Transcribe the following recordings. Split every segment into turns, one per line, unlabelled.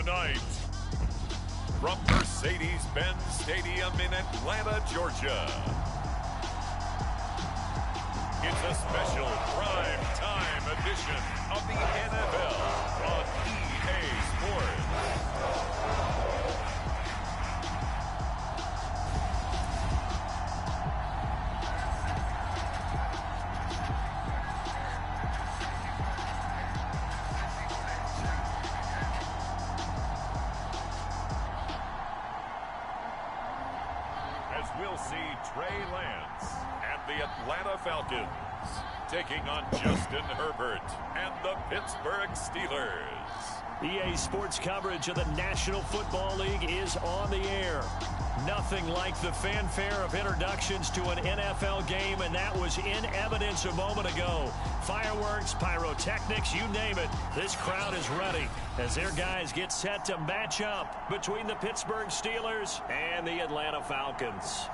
tonight. From Mercedes-Benz Stadium in Atlanta, Georgia. It's a special prime time edition of the NFL on EA Sports. We'll see Trey Lance and the Atlanta Falcons taking on Justin Herbert and the Pittsburgh Steelers.
EA Sports coverage of the National Football League is on the air. Nothing like the fanfare of introductions to an NFL game, and that was in evidence a moment ago. Fireworks, pyrotechnics, you name it. This crowd is ready as their guys get set to match up between the Pittsburgh Steelers and the Atlanta Falcons.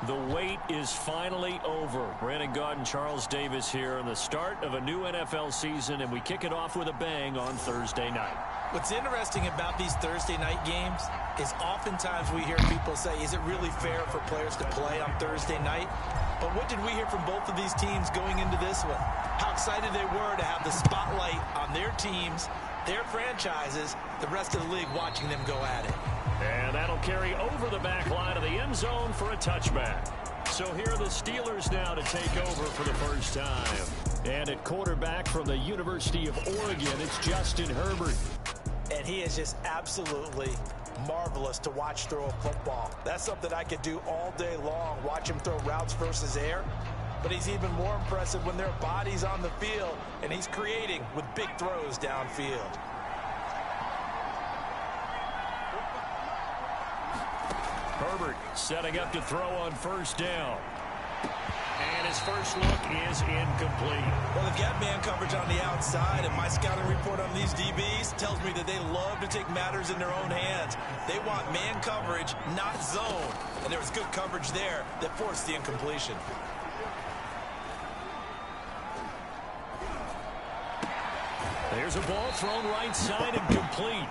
The wait is finally over. Brandon Gaud and Charles Davis here on the start of a new NFL season, and we kick it off with a bang on Thursday night.
What's interesting about these Thursday night games is oftentimes we hear people say, is it really fair for players to play on Thursday night? But what did we hear from both of these teams going into this one? How excited they were to have the spotlight on their teams, their franchises, the rest of the league watching them go at it.
And that'll carry over the back line of the end zone for a touchback. So here are the Steelers now to take over for the first time. And at quarterback from the University of Oregon, it's Justin Herbert.
And he is just absolutely marvelous to watch throw a football. That's something I could do all day long, watch him throw routes versus air. But he's even more impressive when their body's on the field and he's creating with big throws downfield.
Herbert setting up to throw on first down. And his first look is incomplete.
Well, they've got man coverage on the outside, and my scouting report on these DBs tells me that they love to take matters in their own hands. They want man coverage, not zone. And there was good coverage there that forced the incompletion.
There's a ball thrown right side and complete.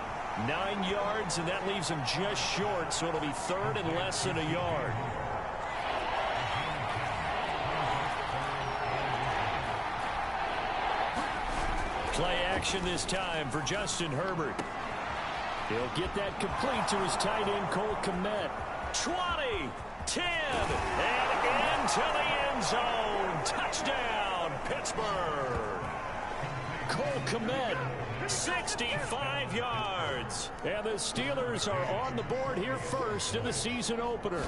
9 yards, and that leaves him just short, so it'll be third and less than a yard. Play action this time for Justin Herbert. He'll get that complete to his tight end, Cole Kmet. 20, 10, and into the end zone. Touchdown, Pittsburgh. Cole Kmet, 65 yards. And the Steelers are on the board here first in the season opener.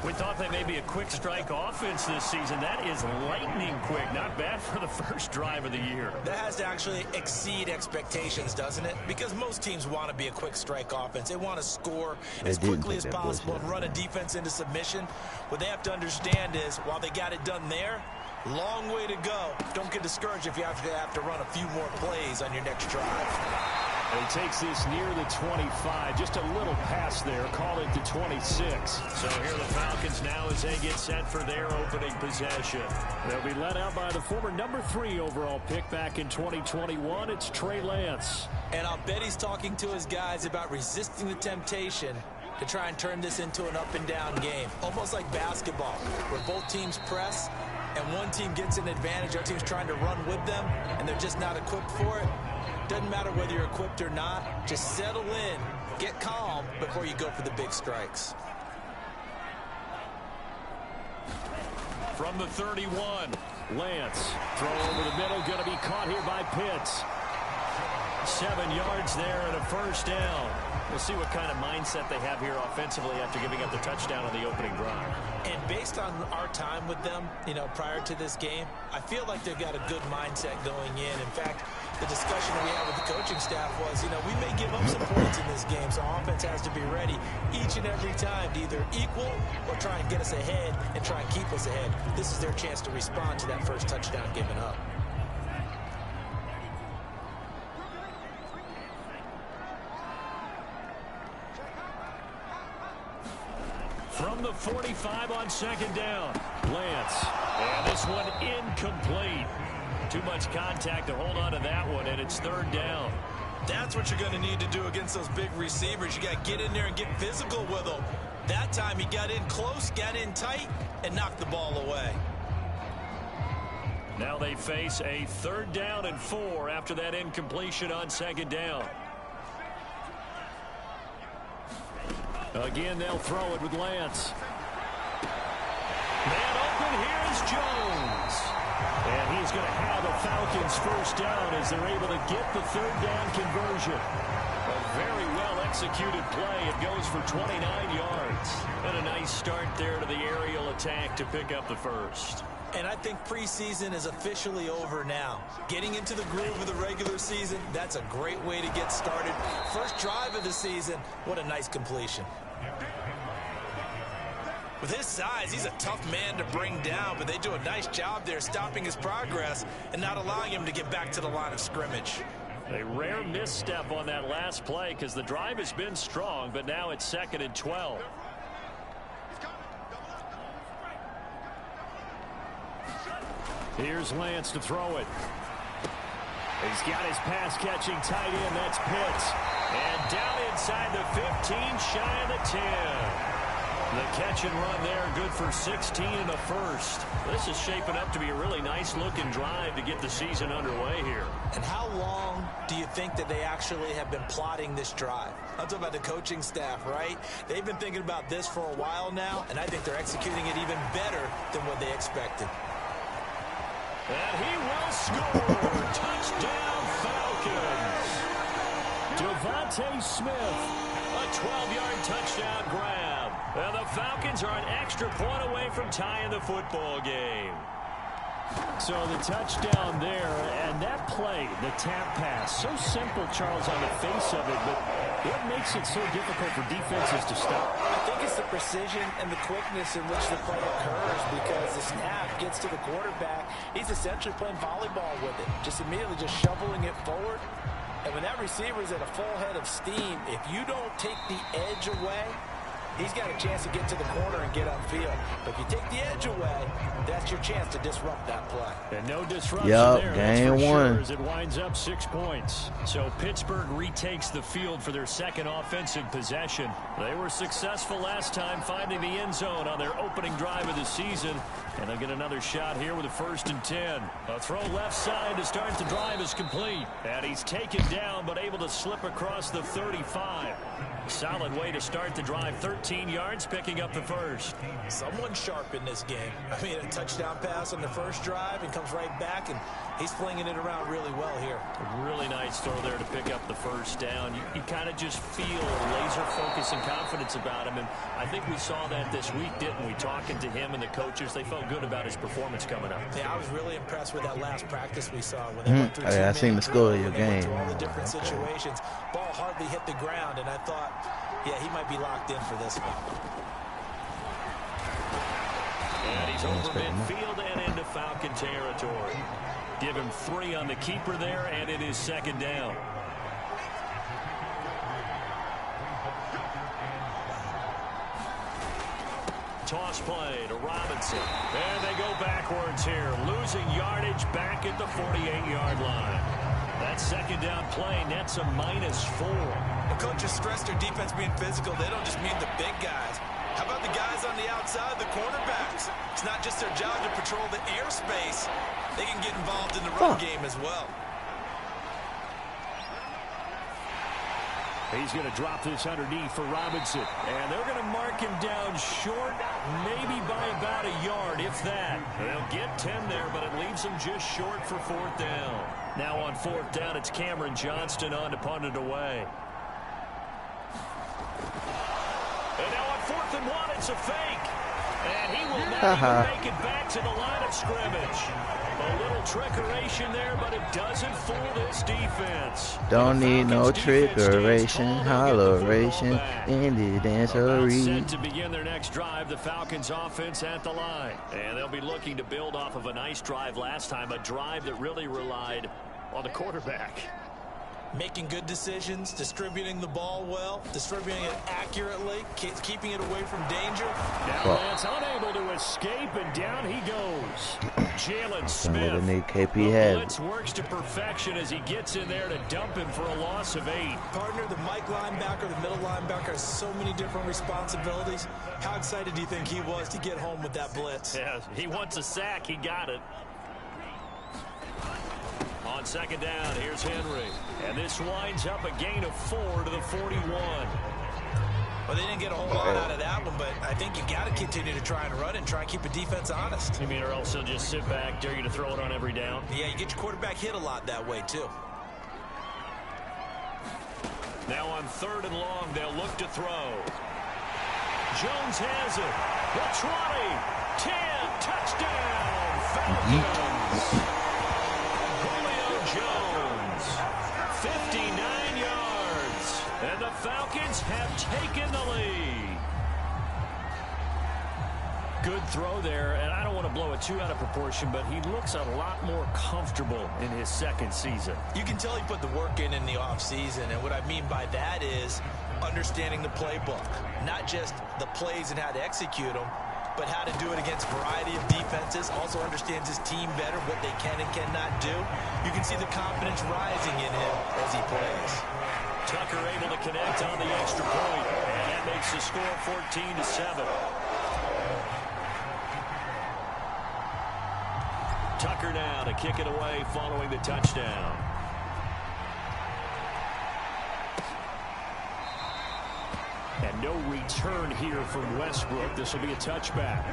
We thought they may be a quick strike offense this season. That is lightning quick. Not bad for the first drive of the year.
That has to actually exceed expectations, doesn't it? Because most teams want to be a quick strike offense. They want to score as quickly as possible and run a defense into submission. What they have to understand is, while they got it done there, long way to go. Don't get discouraged if you have to run a few more plays on your next drive.
He takes this near the 25. Just a little pass there. Call it the 26. So here the Falcons now as they get set for their opening possession. They'll be led out by the former number 3 overall pick back in 2021. It's Trey Lance.
And I'll bet he's talking to his guys about resisting the temptation to try and turn this into an up-and-down game. Almost like basketball, where both teams press and one team gets an advantage. Our team's trying to run with them, and they're just not equipped for it. Doesn't matter whether you're equipped or not. Just settle in, get calm before you go for the big strikes.
From the 31, Lance. Throw over the middle, going to be caught here by Pitts. 7 yards there and a first down. We'll see what kind of mindset they have here offensively after giving up the touchdown on the opening drive.
And based on our time with them, prior to this game, I feel like they've got a good mindset going in. In fact, the discussion that we had with the coaching staff was, we may give up some points in this game, so offense has to be ready each and every time to either equal or try and get us ahead and try and keep us ahead. This is their chance to respond to that first touchdown given up.
From the 42, 5 on second down. Lance. And this one incomplete. Too much contact to hold on to that one, and it's 3rd down.
That's what you're going to need to do against those big receivers. You got to get in there and get physical with them. That time he got in close, got in tight, and knocked the ball away.
Now they face a 3rd down and 4 after that incompletion on second down. Again, they'll throw it with Lance. Man open, here's Jones. And he's going to have the Falcons first down as they're able to get the 3rd down conversion. A very well-executed play. It goes for 29 yards. And a nice start there to the aerial attack to pick up the first.
And I think preseason is officially over now. Getting into the groove of the regular season, that's a great way to get started. First drive of the season, what a nice completion. With his size, he's a tough man to bring down, but they do a nice job there stopping his progress and not allowing him to get back to the line of scrimmage.
A rare misstep on that last play because the drive has been strong, but now it's 2nd and 12. Here's Lance to throw it. He's got his pass-catching tight end. That's Pitts. And down inside the 15, shy of the 10. The catch and run there, good for 16 and a first. This is shaping up to be a really nice-looking drive to get the season underway here.
And how long do you think that they actually have been plotting this drive? I'm talking about the coaching staff, right? They've been thinking about this for a while now, and I think they're executing it even better than what they expected.
And he will score. Touchdown, Falcons. Devontae Smith, a 12-yard touchdown grab. And the Falcons are an extra point away from tying the football game. So the touchdown there, and that play, the tap pass, so simple, Charles, on the face of it, but what makes it so difficult for defenses to stop?
I think it's the precision and the quickness in which the play occurs, because the snap gets to the quarterback. He's essentially playing volleyball with it, just immediately just shoveling it forward. And when that receiver is at a full head of steam, if you don't take the edge away, he's got a chance to get to the corner and get upfield. But if you take the edge away, that's your chance to disrupt that play.
And no disruption there.
Game one.
Sure, as it winds up 6 points. So Pittsburgh retakes the field for their second offensive possession. They were successful last time finding the end zone on their opening drive of the season. And they'll get another shot here with a 1st and 10. A throw left side to start the drive is complete. And he's taken down but able to slip across the 35. Solid way to start the drive. 13 yards, picking up the first.
Someone sharp in this game. I mean, a touchdown pass on the first drive and comes right back, and he's flinging it around really well here.
A really nice throw there to pick up the first down. You kind of just feel laser focus and confidence about him, and I think we saw that this week, didn't we? Talking to him and the coaches, they felt good about his performance coming up.
Yeah, I was really impressed with that last practice we saw when they went through
I seen the score of your game.
all the different situations. Ball hardly hit the ground, and I thought, yeah, he might be locked in for this one.
And he's over midfield and into Falcon territory. Give him 3 on the keeper there, and it is 2nd down. Toss play to Robinson. And they go backwards here, losing yardage back at the 48-yard line. That 2nd down play nets a -4.
The coaches stress their defense being physical. They don't just mean the big guys. How about the guys on the outside, the cornerbacks? It's not just their job to patrol the airspace. They can get involved in the run game as well.
He's going to drop this underneath for Robinson. And they're going to mark him down short, maybe by about a yard, if that. They'll get 10 there, but it leaves them just short for 4th down. Now on 4th down, it's Cameron Johnston on to punt it away. And now on 4th and 1, it's a fake. And he will not even make it back to the line of scrimmage. A little trickeration there, but it doesn't fool this defense.
Don't need no trickeration, holleration, in the dancery.
Set to begin their next drive, the Falcons offense at the line. And they'll be looking to build off of a nice drive last time, a drive that really relied on the quarterback.
Making good decisions, distributing the ball well, distributing it accurately, keeping it away from danger.
Now Lance unable to escape, and down he goes. Jalen Smith.
KP
Blitz works to perfection as he gets in there to dump him for a loss of 8.
Partner, the Mike linebacker, the middle linebacker has so many different responsibilities. How excited do you think he was to get home with that blitz?
Yeah, he wants a sack. He got it. On second down, here's Henry. And this winds up a gain of 4 to the 41.
Well, they didn't get a whole lot out of that one, but I think you got to continue to try and run and try and keep the defense honest.
You mean or else he'll just sit back, dare you to throw it on every down?
Yeah, you get your quarterback hit a lot that way, too.
Now on 3rd and long, they'll look to throw. Jones has it. The 20, 10, touchdown, Falcons. Jones, 59 yards, and the Falcons have taken the lead. Good throw there, and I don't want to blow it too out of proportion, but he looks a lot more comfortable in his second season.
You can tell he put the work in the offseason, and what I mean by that is understanding the playbook, not just the plays and how to execute them, but how to do it against a variety of defenses. Also understands his team better, what they can and cannot do. You can see the confidence rising in him as he plays.
Tucker able to connect on the extra point, and that makes the score 14-7. Tucker now to kick it away following the touchdown. And no return here from Westbrook. This will be a touchback.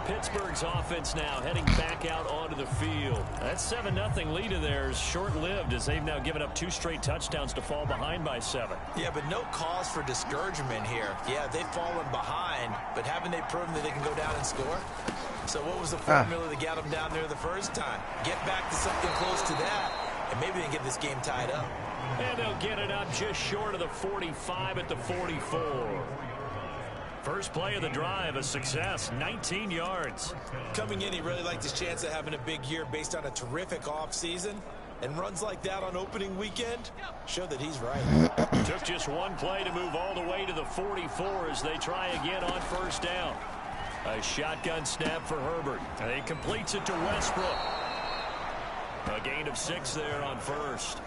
Pittsburgh's offense now heading back out onto the field. That 7-0 lead of theirs short-lived as they've now given up 2 straight touchdowns to fall behind by 7.
Yeah, but no cause for discouragement here. Yeah, they've fallen behind, but haven't they proven that they can go down and score? So what was the formula that got them down there the first time? Get back to something close to that, and maybe they can get this game tied up.
And they'll get it up just short of the 45 at the 44. First play of the drive, a success, 19 yards.
Coming in, he really liked his chance of having a big year based on a terrific offseason. And runs like that on opening weekend show that he's right.
Took just one play to move all the way to the 44 as they try again on first down. A shotgun snap for Herbert. And he completes it to Westbrook. A gain of 6 there on first.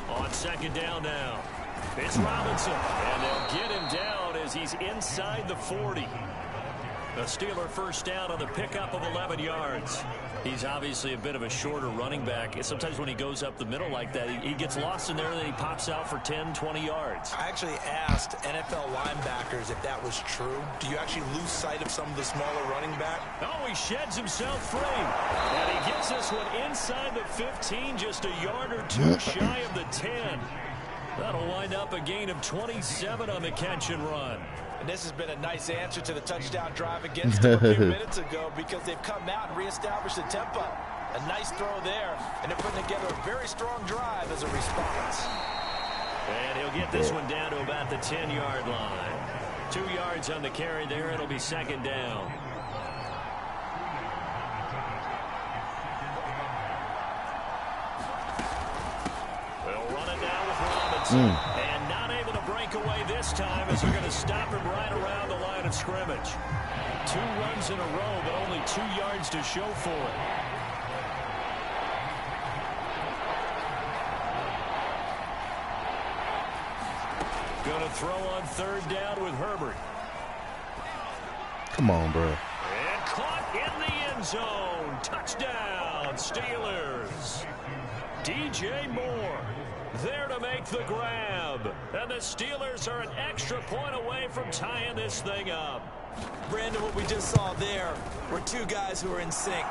On second down now. It's Robinson. And they'll get him down as he's inside the 40. A Steeler first down on the pickup of 11 yards. He's obviously a bit of a shorter running back. Sometimes when he goes up the middle like that, he gets lost in there and then he pops out for 10, 20 yards.
I actually asked NFL linebackers if that was true. Do you actually lose sight of some of the smaller running back?
Oh, he sheds himself free. And he gets this one inside the 15, just a yard or 2 shy of the 10. That'll wind up a gain of 27 on the catch and run.
And this has been a nice answer to the touchdown drive against them a few minutes ago because they've come out and reestablished the tempo. A nice throw there, and they're putting together a very strong drive as a response.
And he'll get this one down to about the 10-yard line. 2 yards on the carry there. It'll be second down. They'll run it now with Robinson. And not able to break away this time as they're going to stop him right around the line of scrimmage. 2 runs in a row, but only 2 yards to show for it. Going to throw on third down with Herbert.
Come on, bro.
And caught in the end zone. Touchdown, Steelers. DJ Moore there to make the grab. And the Steelers are an extra point away from tying this thing up.
Brandon, what we just saw there were 2 guys who are in sync.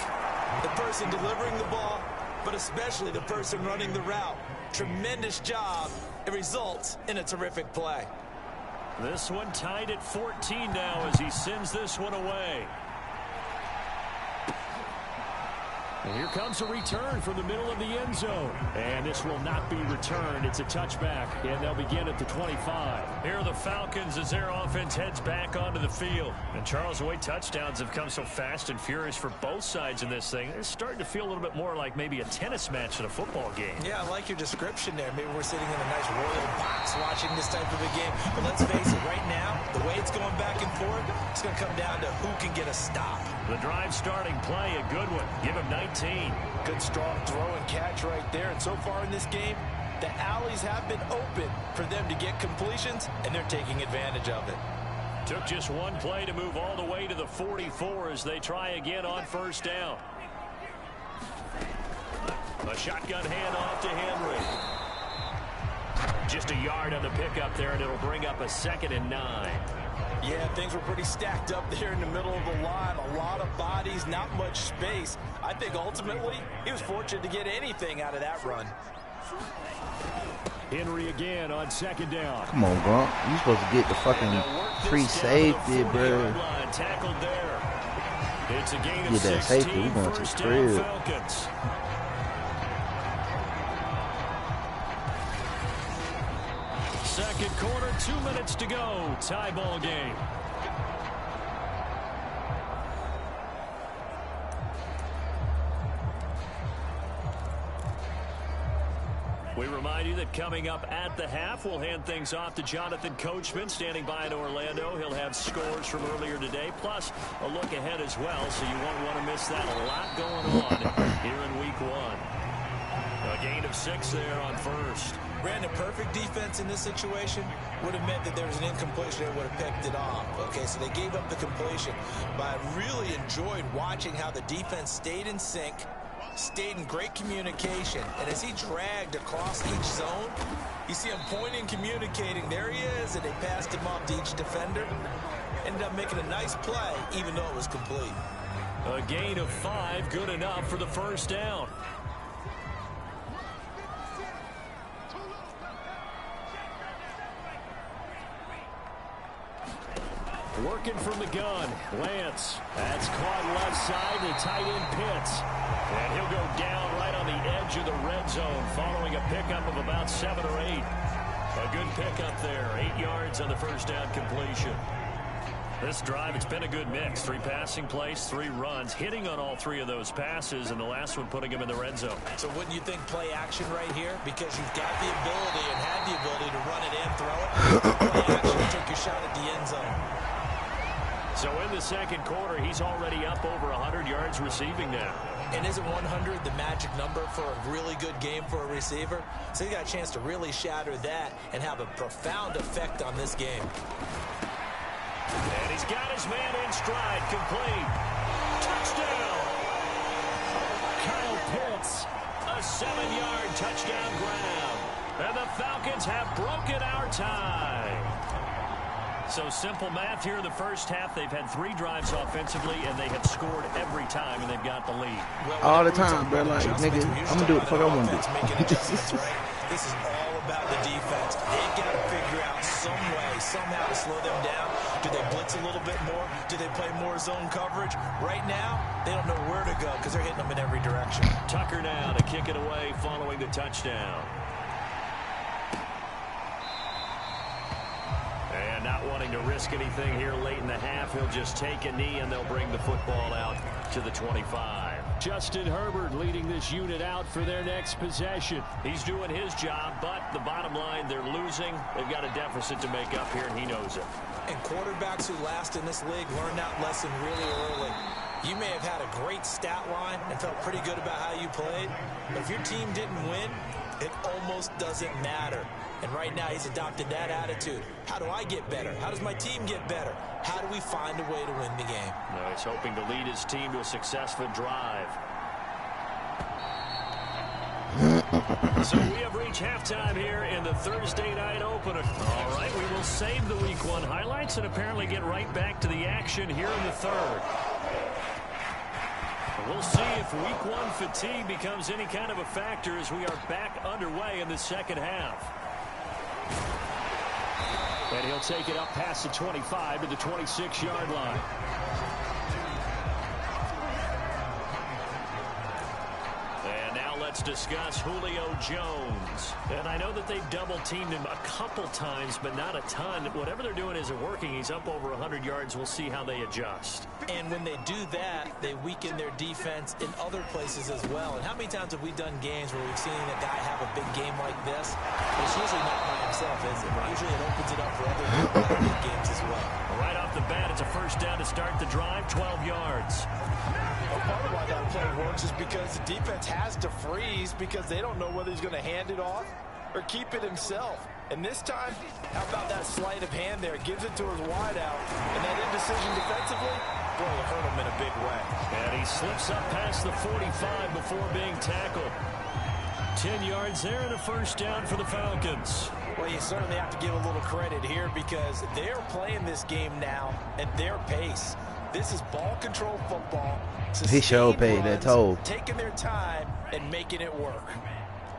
The person delivering the ball, but especially the person running the route. Tremendous job. It results in a terrific play.
This one tied at 14 now as he sends this one away. And here comes a return from the middle of the end zone. And this will not be returned. It's a touchback, and they'll begin at the 25. Here are the Falcons as their offense heads back onto the field. And Charles, the way touchdowns have come so fast and furious for both sides in this thing, it's starting to feel a little bit more like maybe a tennis match than a football game.
Yeah, I like your description there. Maybe we're sitting in a nice royal box watching this type of a game. But let's face it, right now, the way it's going back and forth, it's going to come down to who can get a stop.
The drive starting play, a good one. Give him 19.
Good strong throw and catch right there. And so far in this game, the alleys have been open for them to get completions, and they're taking advantage of it.
Took just one play to move all the way to the 44 as they try again on first down. A shotgun handoff to Henry. Just a yard on the pickup there, and it'll bring up a 2nd and 9.
Yeah, things were pretty stacked up there in the middle of the line. A lot of bodies, not much space. I think ultimately he was fortunate to get anything out of that run.
Henry again on 2nd down.
Come on, Gronk. You supposed to get the fucking free safety, bro.
Tackled there. It's a gain of
Get that
16.
safety. We going to
First
the
down,
crib.
Falcons. Second quarter, 2 minutes to go. Tie ball game. We remind you that coming up at the half, we'll hand things off to Jonathan Coachman, standing by in Orlando. He'll have scores from earlier today, plus a look ahead as well, so you won't want to miss that. A lot going on here in week 1. A gain of 6 there on first.
Brandon, perfect defense in this situation would have meant that there was an incompletion that would have picked it off. Okay, so they gave up the completion. But I really enjoyed watching how the defense stayed in sync, stayed in great communication, and as he dragged across each zone, you see him pointing, communicating. There he is, and they passed him off to each defender. Ended up making a nice play, even though it was complete.
A gain of 5, good enough for the first down. Working from the gun, Lance. That's caught left side to tight end Pitts. And he'll go down right on the edge of the red zone following a pickup of about 7 or 8. A good pickup there, 8 yards on the first down completion. This drive, it's been a good mix. 3 passing plays, 3 runs, hitting on all 3 of those passes, and the last one putting him in the red zone.
So wouldn't you think play action right here? Because you've got the ability and had the ability to run it and throw it. Play action, take your shot at the end zone.
So in the second quarter, he's already up over 100 yards receiving now.
And isn't 100 the magic number for a really good game for a receiver? So he got a chance to really shatter that and have a profound effect on this game.
And he's got his man in stride, complete. Touchdown! Kyle Pitts, a 7-yard touchdown grab. And the Falcons have broken our tie. So simple math here in the first half. They've had 3 drives offensively, and they have scored every time, and they've got the lead.
Well, all the time, bro. Like, nigga, I'm going to do what the fuck I want to do.
This is all about the defense. They've got to figure out some way, somehow to slow them down. Do they blitz a little bit more? Do they play more zone coverage? Right now, they don't know where to go because they're hitting them in every direction.
Tucker now to kick it away following the touchdown. And not wanting to risk anything here late in the half, he'll just take a knee and they'll bring the football out to the 25. Justin Herbert leading this unit out for their next possession. He's doing his job, but the bottom line, they're losing. They've got a deficit to make up here, and he knows it.
And quarterbacks who last in this league learn that lesson really early. You may have had a great stat line and felt pretty good about how you played, but if your team didn't win, it almost doesn't matter. And right now, he's adopted that attitude. How do I get better? How does my team get better? How do we find a way to win the game?
No, he's hoping to lead his team to a successful drive. So we have reached halftime here in the Thursday night opener. All right, we will save the Week 1 highlights and apparently get right back to the action here in the third. We'll see if Week 1 fatigue becomes any kind of a factor as we are back underway in the second half. And he'll take it up past the 25 to the 26-yard line. let's discuss Julio Jones. And I know that they've double-teamed him a couple times, but not a ton. Whatever they're doing isn't working. He's up over 100 yards. We'll see how they adjust.
And when they do that, they weaken their defense in other places as well. And how many times have we done games where we've seen a guy have a big game like this? But it's usually not by himself, is it? Usually it opens it up for other people in big games as well.
Right off the bat, it's a first down to start the drive, 12 yards.
Well, part of why that play works is because the defense has to freeze because they don't know whether he's going to hand it off or keep it himself. And this time, how about that sleight of hand there? Gives it to his wideout. And that indecision defensively, boy, it hurt him in a big way.
And he slips up past the 45 before being tackled. 10 yards there and a first down for the Falcons.
Well, you certainly have to give a little credit here because they're playing this game now at their pace. This is ball control football.
He sure paid that toll.
Taking their time and making it work.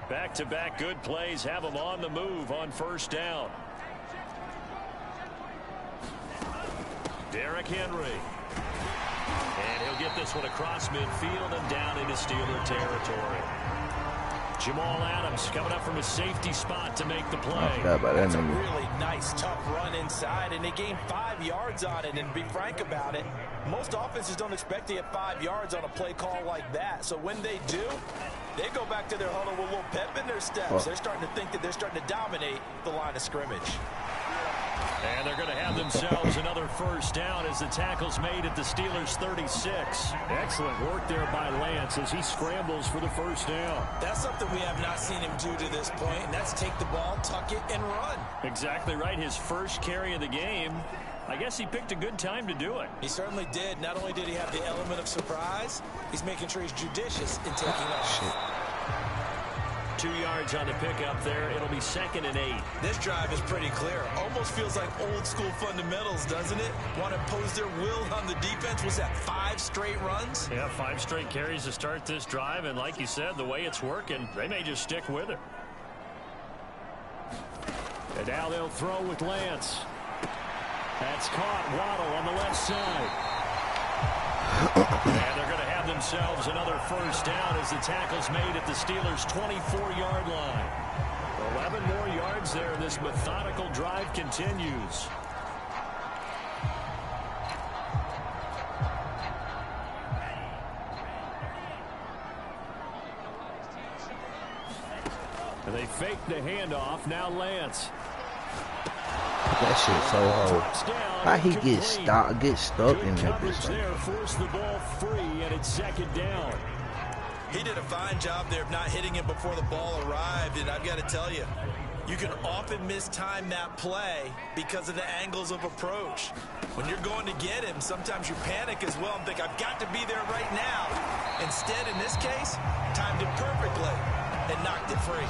Back-to-back good plays have them on the move on first down. Derrick Henry. And he'll get this one across midfield and down into Steeler territory. Jamal Adams coming up from a safety spot to make the play.
That's a really nice, tough run inside, and they gained 5 yards on it. And to be frank about it, most offenses don't expect to get 5 yards on a play call like that. So when they do, they go back to their huddle with a little pep in their steps. They're starting to think that they're starting to dominate the line of scrimmage.
And they're going to have themselves another first down as the tackle's made at the Steelers' 36. Excellent work there by Lance as he scrambles for the first down.
That's something we have not seen him do to this point, and that's take the ball, tuck it, and run.
Exactly right. His first carry of the game. I guess he picked a good time to do it.
He certainly did. Not only did he have the element of surprise, he's making sure he's judicious in taking off.
2 yards on the pickup there. It'll be 2nd and 8.
This drive is pretty clear. Almost feels like old school fundamentals, doesn't it? Want to impose their will on the defense. Was that 5 straight runs?
Yeah, 5 straight carries to start this drive. And like you said, the way it's working, they may just stick with it. And now they'll throw with Lance. That's caught. Waddle on the left side. And they're going to have themselves another first down as the tackle's made at the Steelers' 24-yard line. 11 more yards there. This methodical drive continues. And they fake the handoff. Now Lance.
That shit's so hard. How he get stuck in that bitch?
There, force the ball free, and it's 2nd down.
He did a fine job there of not hitting him before the ball arrived, and I've got to tell you, you can often mistime that play because of the angles of approach. When you're going to get him, sometimes you panic as well and think, I've got to be there right now. Instead, in this case, timed it perfectly and knocked it free.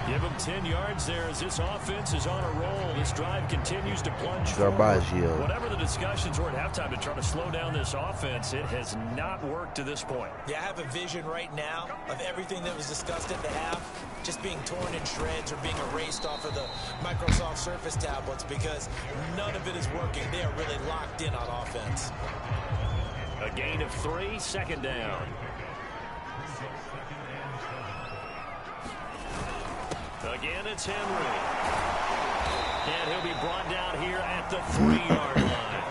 Give him 10 yards there as this offense is on a roll. This drive continues to plunge forward. Whatever the discussions were at halftime to try to slow down this offense, it has not worked to this point.
Yeah, I have a vision right now of everything that was discussed at the half just being torn in shreds or being erased off of the Microsoft Surface tablets because none of it is working. They are really locked in on offense.
A gain of 3, 2nd down. Again, it's Henry. And he'll be brought down here at the 3-yard line.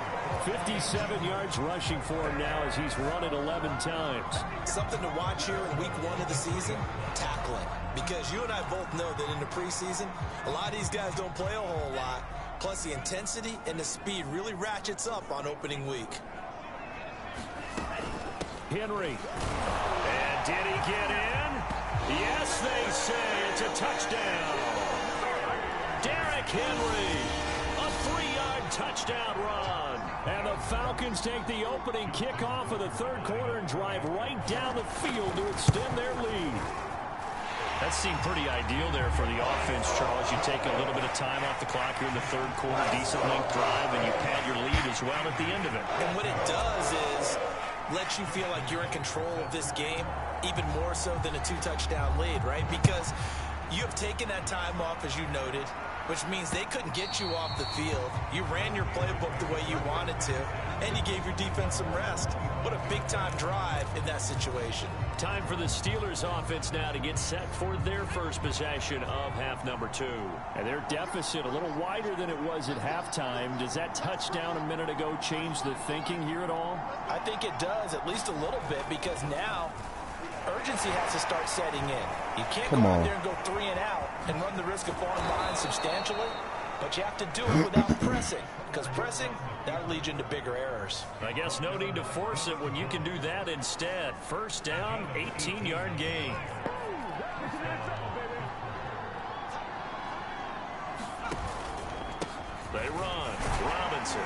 57 yards rushing for him now as he's run it 11 times.
Something to watch here in week 1 of the season, tackling. Because you and I both know that in the preseason, a lot of these guys don't play a whole lot. Plus, the intensity and the speed really ratchets up on opening week.
Henry. And did he get in? Yes, they say it's a touchdown. Derrick Henry, a 3-yard touchdown run. And the Falcons take the opening kickoff of the 3rd quarter and drive right down the field to extend their lead. That seemed pretty ideal there for the offense, Charles. You take a little bit of time off the clock here in the 3rd quarter, decent length drive, and you pad your lead as well at the end of it.
And what it does is lets you feel like you're in control of this game, even more so than a 2-touchdown lead, right? Because you have taken that time off, as you noted, which means they couldn't get you off the field. You ran your playbook the way you wanted to, and you gave your defense some rest. What a big-time drive in that situation.
Time for the Steelers offense now to get set for their first possession of half number 2. And their deficit a little wider than it was at halftime. Does that touchdown a minute ago change the thinking here at all?
I think it does, at least a little bit, because now urgency has to start setting in. You can't go out there and go 3 and out and run the risk of falling behind substantially, but you have to do it without pressing, because pressing, that'll lead you into bigger errors.
I guess no need to force it when you can do that instead. First down, 18-yard gain. They run. Robinson.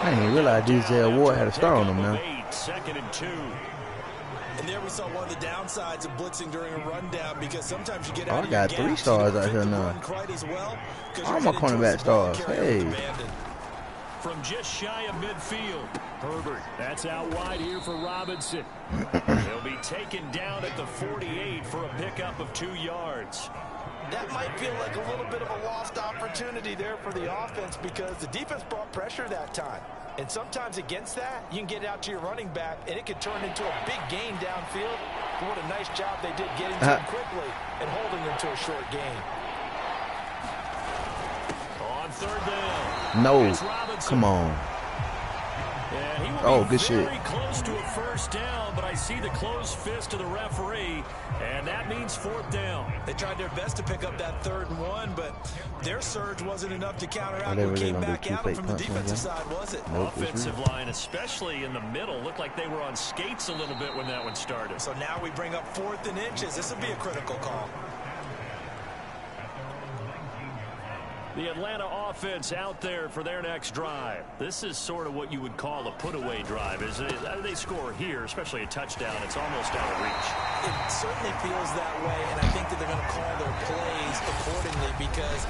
I didn't even realize DJ Ward had a star on him now.
2nd and 2.
And there we saw one of the downsides of blitzing during a rundown, because sometimes you get out
I
of
got
your
3
gaps,
stars
you
out
don't
here
fit the
now.
run quite as well, 'cause
All
you're
my
headed towards
cornerback
the ball
stars.
carrier
Hey.
abandoned.
From just shy of midfield, Herbert. That's out wide here for Robinson. He'll be taken down at the 48 for a pickup of 2 yards.
That might feel like a little bit of a lost opportunity there for the offense, because the defense brought pressure that time. And sometimes against that, you can get it out to your running back, and it could turn into a big gain downfield. But what a nice job they did getting to him quickly and holding him to a short gain.
On 3rd down.
No. Come on.
And he will
Oh,
be
good shit.
very close to a first down, but I see the closed fist of the referee, and that means 4th down.
They tried their best to pick up that 3rd and 1, but their surge wasn't enough to counteract
they
what
really
came
gonna do
back
2
at them
fake
from the
punts,
defensive
huh?
side, was it?
Nope, it's
Offensive
real.
line, especially in the middle, looked like they were on skates a little bit when that one started.
So now we bring up 4th and inches. This will be a critical call.
The Atlanta offense out there for their next drive. This is sort of what you would call a put-away drive, isn't it? They score here, especially a touchdown. It's almost out of reach.
It certainly feels that way, and I think that they're going to call their plays accordingly, because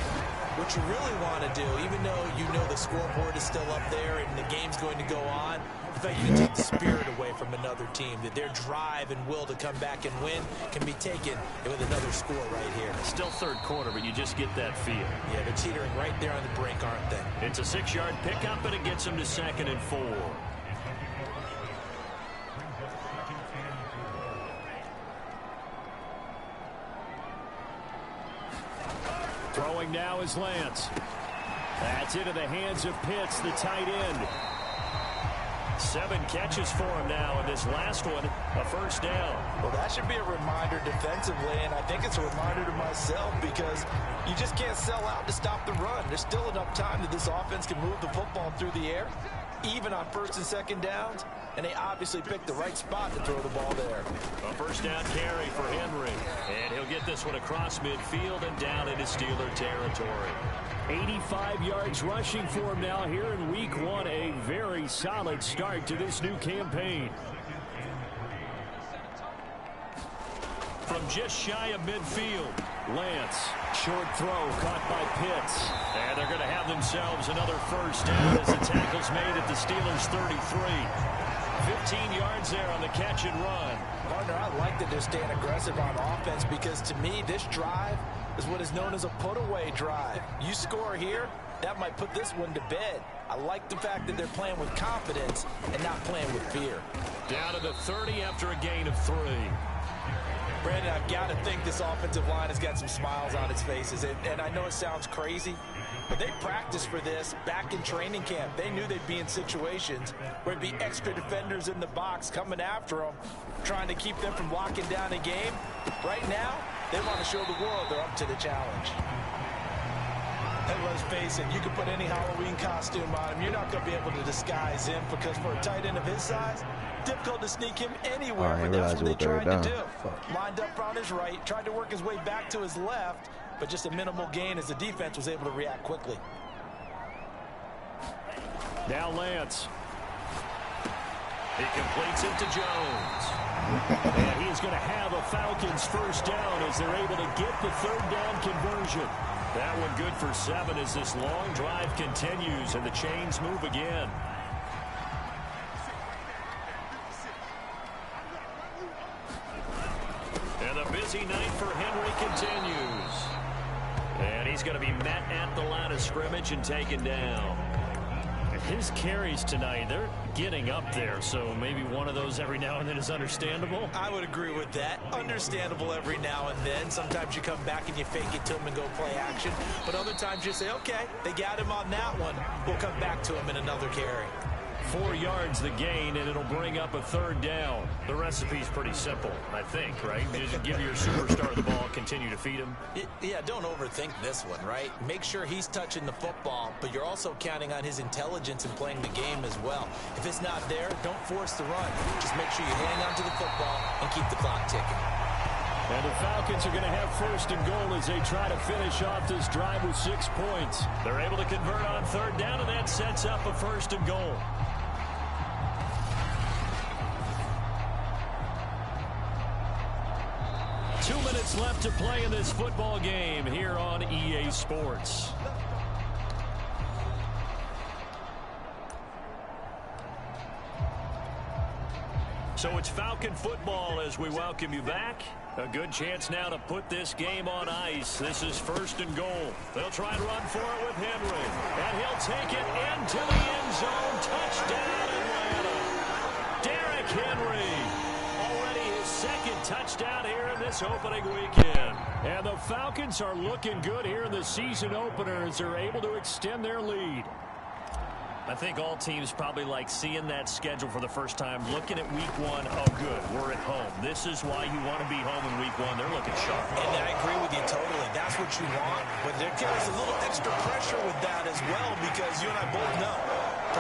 what you really want to do, even though you know the scoreboard is still up there and the game's going to go on, in fact, you can take the spirit away from another team, that their drive and will to come back and win can be taken with another score right here.
Still 3rd quarter, but you just get that feel.
Yeah, they're teetering right there on the brink, aren't they?
It's a 6-yard pickup, and it gets them to 2nd and 4. Throwing now is Lance. That's into the hands of Pitts, the tight end. 7 catches for him now, and this last one, a first down.
Well, that should be a reminder defensively, and I think it's a reminder to myself, because you just can't sell out to stop the run. There's still enough time that this offense can move the football through the air, even on 1st and 2nd downs, and they obviously picked the right spot to throw the ball there.
A first down carry for Henry, and he'll get this one across midfield and down into Steeler territory. 85 yards rushing for him now here in week 1. A very solid start to this new campaign. From just shy of midfield, Lance, short throw caught by Pitts. And they're going to have themselves another first down as the tackle's made at the Steelers' 33. 15 yards there on the catch and run.
Partner, I like that they're staying aggressive on offense, because to me, this drive is what is known as a put-away drive. You score here, that might put this one to bed. I like the fact that they're playing with confidence and not playing with fear.
Down to the 30 after a gain of 3.
Brandon, I've got to think this offensive line has got some smiles on its faces. And I know it sounds crazy, but they practiced for this back in training camp. They knew they'd be in situations where there'd be extra defenders in the box coming after them, trying to keep them from locking down a game. Right now, they want to show the world they're up to the challenge. And let's face it, you can put any Halloween costume on him. You're not going to be able to disguise him, because for a tight end of his size, difficult to sneak him anywhere, but that's what they tried to do. Lined up on his right, tried to work his way back to his left, but just a minimal gain as the defense was able to react quickly.
Now Lance. He completes it to Jones. And he is going to have a Falcons first down as they're able to get the 3rd down conversion. That one good for 7 as this long drive continues and the chains move again. And a busy night for Henry continues. And he's going to be met at the line of scrimmage and taken down. His carries tonight, they're getting up there, so maybe one of those every now and then is understandable.
I would agree with that. Understandable every now and then. Sometimes you come back and you fake it to him and go play action. But other times you say, okay, they got him on that one. We'll come back to him in another carry.
4 yards the gain, and it'll bring up a third down. The recipe's pretty simple, I think, right? You just give your superstar the ball, continue to feed him.
Yeah, don't overthink this one, right? Make sure he's touching the football, but you're also counting on his intelligence in playing the game as well. If it's not there, don't force the run. Just make sure you hang on to the football and keep the clock ticking.
And the Falcons are going to have first and goal as they try to finish off this drive with 6 points. They're able to convert on third down, and that sets up a first and goal. Two minutes left to play in this football game here on EA Sports. So it's Falcon football as we welcome you back. A good chance now to put this game on ice. This is first and goal. They'll try and run for it with Henry. And he'll take it into the end zone. Touchdown, Atlanta. Derrick Henry. Already his second touchdown here in this opening weekend. And the Falcons are looking good here in the season opener as they're able to extend their lead. I think all teams probably like seeing that schedule for the first time, looking at week 1. Oh, good, we're at home. This is why you want to be home in week 1. They're looking sharp.
And I agree with you totally. That's what you want. But there carries a little extra pressure with that as well, because you and I both know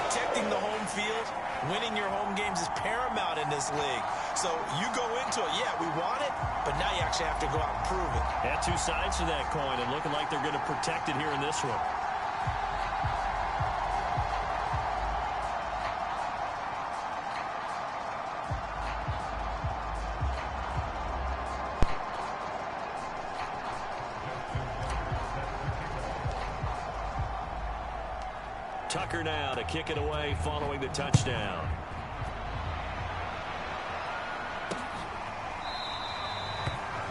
protecting the home field, winning your home games is paramount in this league. So you go into it, yeah, we want it, but now you actually have to go out and prove it.
Had two sides to that coin, and looking like they're going to protect it here in this one. Tucker now to kick it away following the touchdown.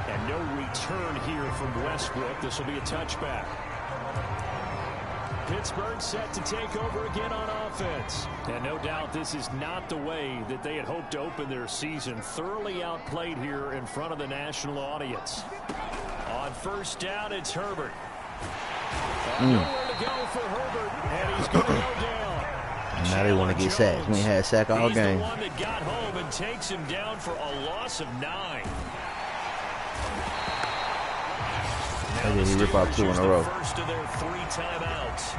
And no return here from Westbrook. This will be a touchback. Pittsburgh set to take over again on offense. And no doubt this is not the way that they had hoped to open their season. Thoroughly outplayed here in front of the national audience. On first down, it's Herbert. Nowhere to go for Herbert, and he's going to go down.
Now they want to get sacked. We had a sack all game.
He's the one that got home and takes him down for a loss of 9.
Now he rip off 2 in a row.
First of their 3 timeouts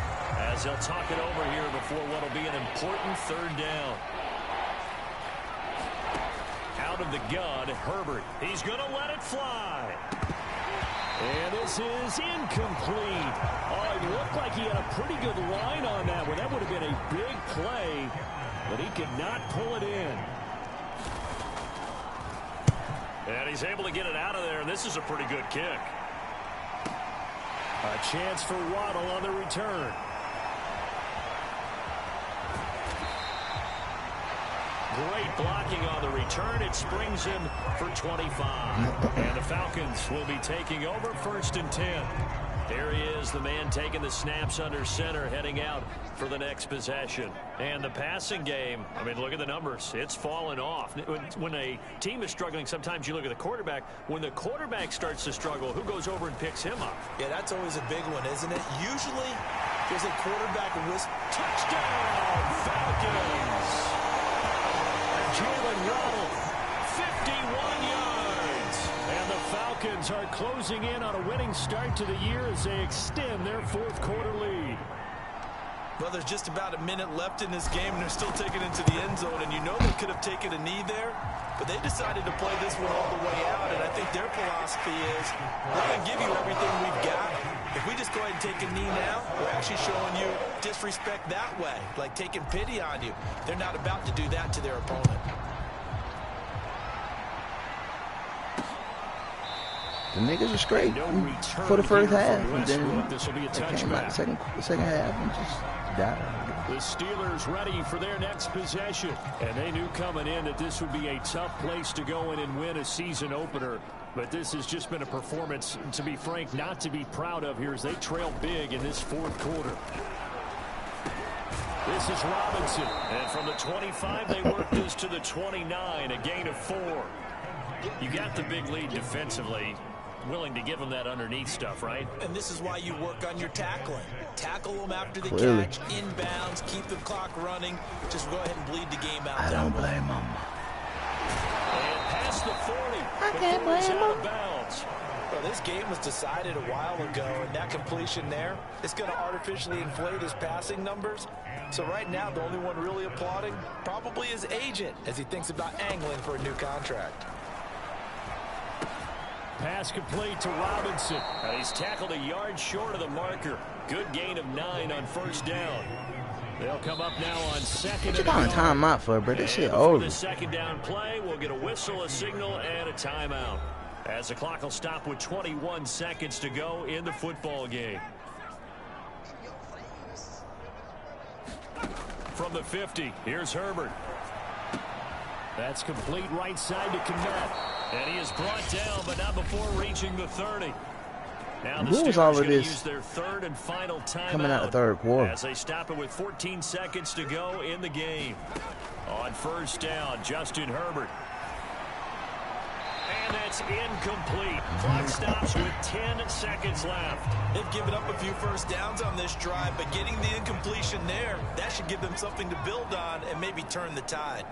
as they'll talk it over here before what will be an important third down. Out of the gun, Herbert. He's going to let it fly. And this is incomplete. Oh, it looked like he had a pretty good line on that one. That would have been a big play, but he could not pull it in. And he's able to get it out of there, and this is a pretty good kick. A chance for Waddle on the return. Great blocking on the return. It springs him for 25. And the Falcons will be taking over first and 10. There he is, the man taking the snaps under center, heading out for the next possession. And the passing game, I mean, look at the numbers. It's fallen off. When a team is struggling, sometimes you look at the quarterback. When the quarterback starts to struggle, who goes over and picks him up?
Yeah, that's always a big one, isn't it? Usually, there's a quarterback risk.
Touchdown, Falcons! Jalen Waddle, 51 yards. And the Falcons are closing in on a winning start to the year as they extend their 4th quarter lead.
Well, there's just about a minute left in this game, and they're still taking it to the end zone. And you know they could have taken a knee there, but they decided to play this one all the way out. And I think their philosophy is, we're going to give you everything we've got. If we just go ahead and take a knee now, we're actually showing you disrespect that way, like taking pity on you. They're not about to do that to their opponent.
The niggas are straight
No return
for the first
here
half,
from
and then
Westbrook. This will be a
they came out
touchback.
the second half and just died.
The Steelers ready for their next possession. And they knew coming in that this would be a tough place to go in and win a season opener. But this has just been a performance, to be frank, not to be proud of here as they trail big in this fourth quarter. This is Robinson. And from the 25, they work this to the 29, a gain of 4. You got the big lead defensively. Willing to give them that underneath stuff, right?
And this is why you work on your tackling. Tackle them after the
Clearly.
catch, inbounds, keep the clock running. Just go ahead and bleed the game out.
I don't blame them.
And past the 40.
I can't blame
out of
them.
bounds.
Well, this game was decided a while ago, and that completion there is going to artificially inflate his passing numbers. So right now, the only one really applauding probably his agent as he thinks about angling for a new contract.
Pass complete to Robinson. He's tackled a yard short of the marker. Good gain of 9 on first down. They'll come up now on second.
What you calling timeout for, bro? This shit
Before
over.
the second down play, we'll get a whistle, a signal, and a timeout. As the clock will stop with 21 seconds to go in the football game. From the 50, here's Herbert. That's complete right side to Komet. And he is brought down, but not before reaching the 30. Now the
What was
Steelers
all of
going to
this
use their third and final timeout
coming out the third quarter?
as they stop it with 14 seconds to go in the game. On first down, Justin Herbert. And that's incomplete. Clock stops with 10 seconds left.
They've given up a few first downs on this drive, but getting the incompletion there, that should give them something to build on and maybe turn the tide.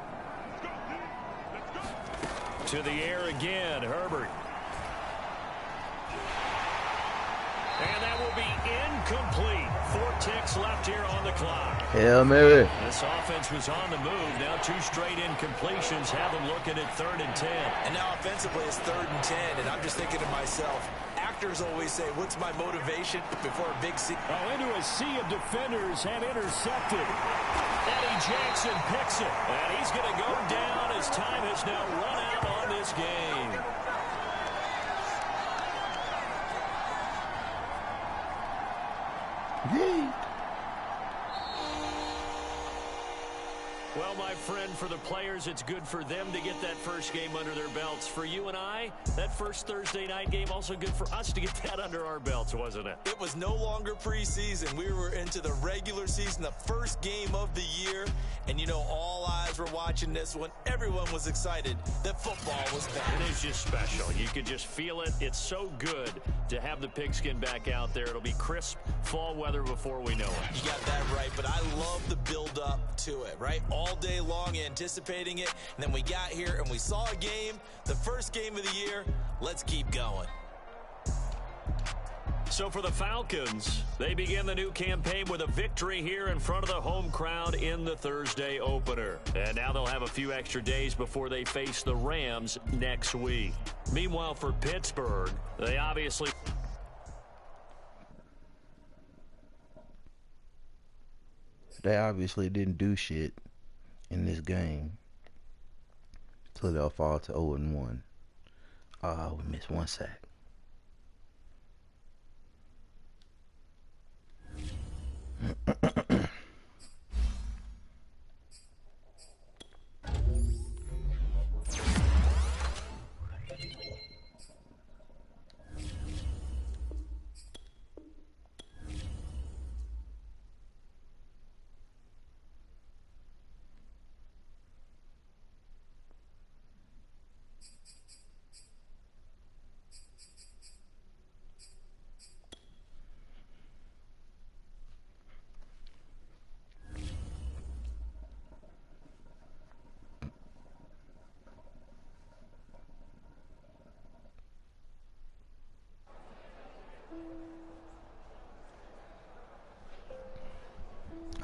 To the air again, Herbert. And that will be incomplete. 4 ticks left here on the clock.
Hail Mary.
This offense was on the move. Now 2 straight incompletions have them looking at 3rd and 10.
And now offensively it's 3rd and 10, and I'm just thinking to myself, actors always say, what's my motivation before a big scene?
Oh, into a sea of defenders and intercepted. Eddie Jackson picks it. And he's going to go down as time has now run out on this game.
Yay.
Well, my friend, for the players, it's good for them to get that first game under their belts. For you and I, that first Thursday night game, also good for us to get that under our belts, wasn't it?
It was no longer preseason. We were into the regular season, the first game of the year. And, you know, all eyes were watching this one. Everyone was excited that football was back.
It is just special. You can just feel it. It's so good to have the pigskin back out there. It'll be crisp fall weather before we know it.
You got that right, but I love the build-up to it, right? All day long anticipating it, and then we got here and we saw a game, the first game of the year. Let's keep going.
So for the Falcons, they begin the new campaign with a victory here in front of the home crowd in the Thursday opener. And now they'll have a few extra days before they face the Rams next week. Meanwhile, for Pittsburgh, they obviously...
They obviously didn't do shit in this game. So they'll fall to 0-1. Oh, we missed 1 sack.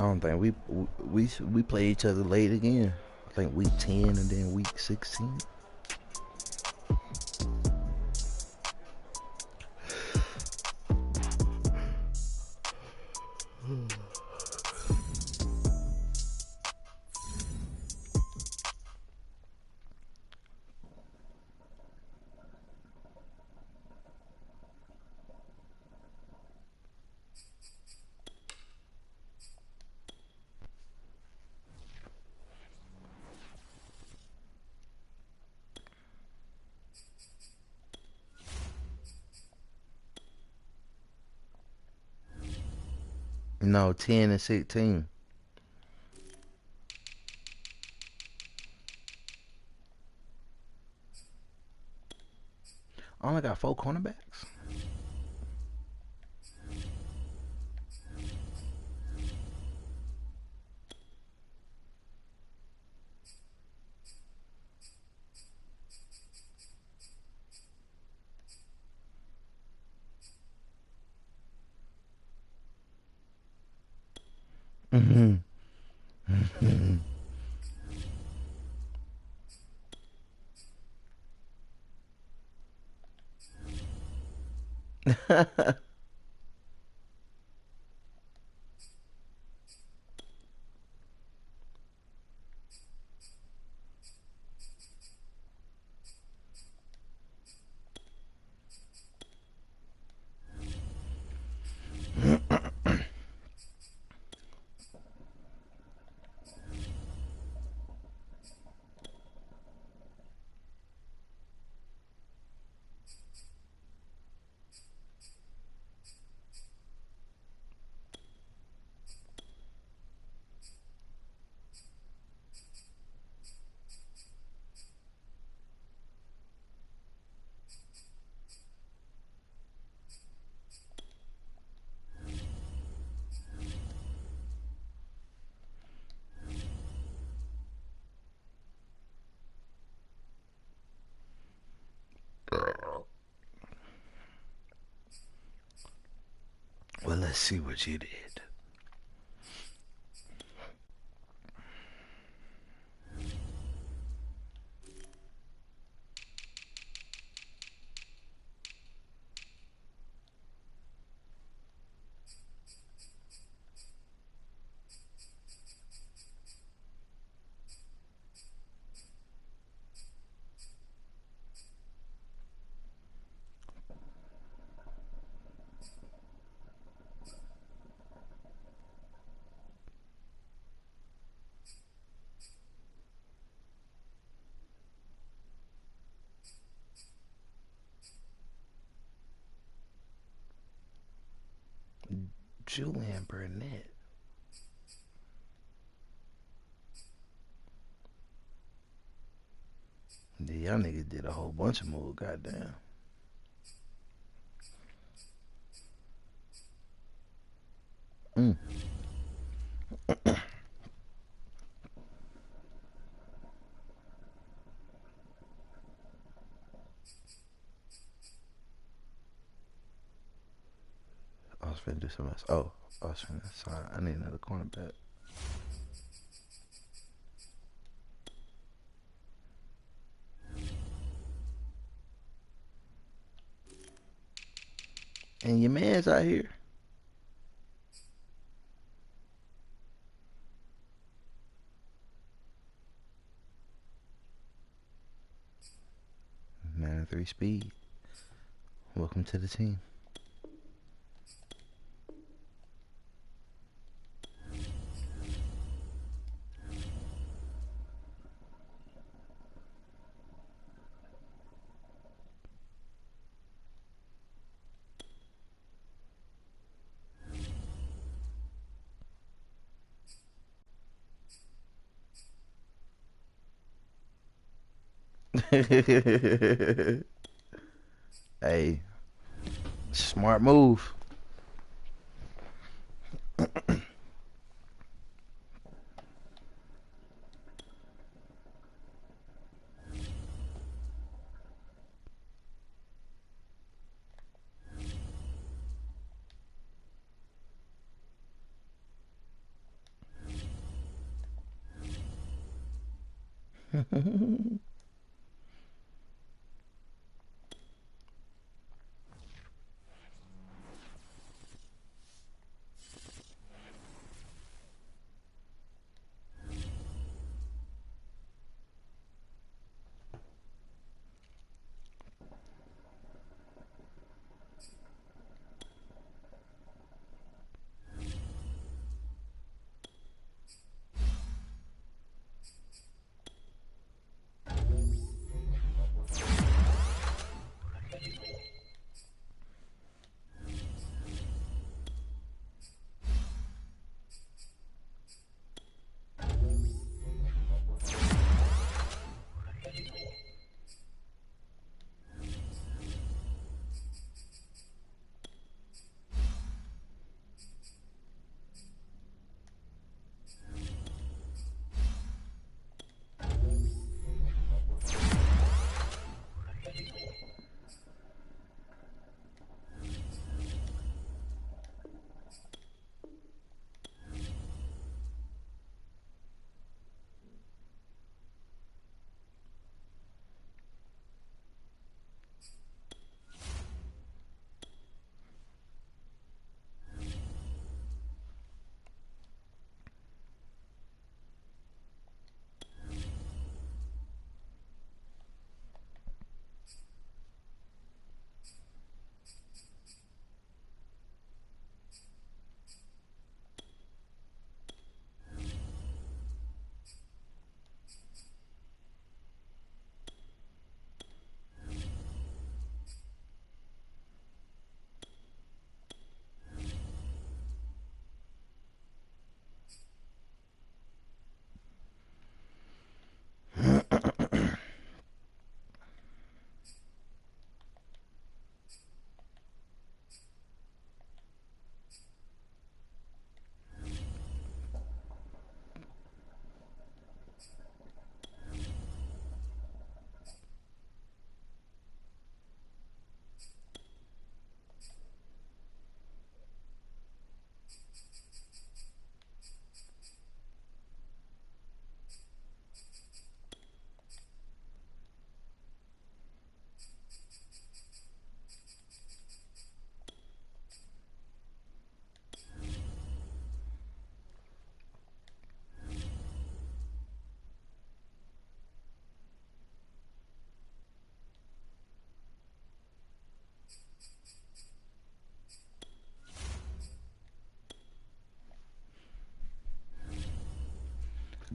I don't think we play each other late again. I think week 10 and then week 16. No, 10 and 16. I only got 4 cornerbacks. Mm-hmm. Well, let's see what you did. Julian Burnett. Yeah, y'all niggas did a whole bunch of moves, goddamn. Mm. I was finna do something else. Oh, I was finna. Sorry, I need another cornerback. And your man's out here. Man, 3 speed. Welcome to the team. Hey, smart move.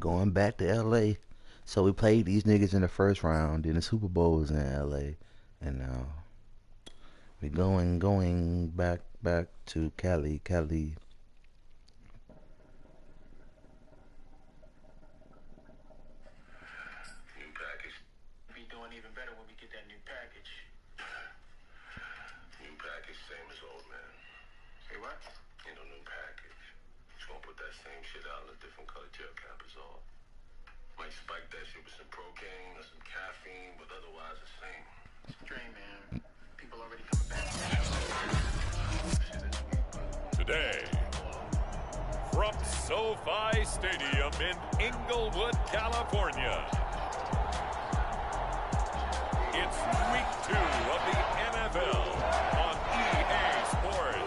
going back to L.A. So we played these niggas in the first round. Then the Super Bowl was in L.A. And now we going back to Cali.
Today, from SoFi Stadium in Inglewood, California, it's week 2 of the NFL on EA Sports.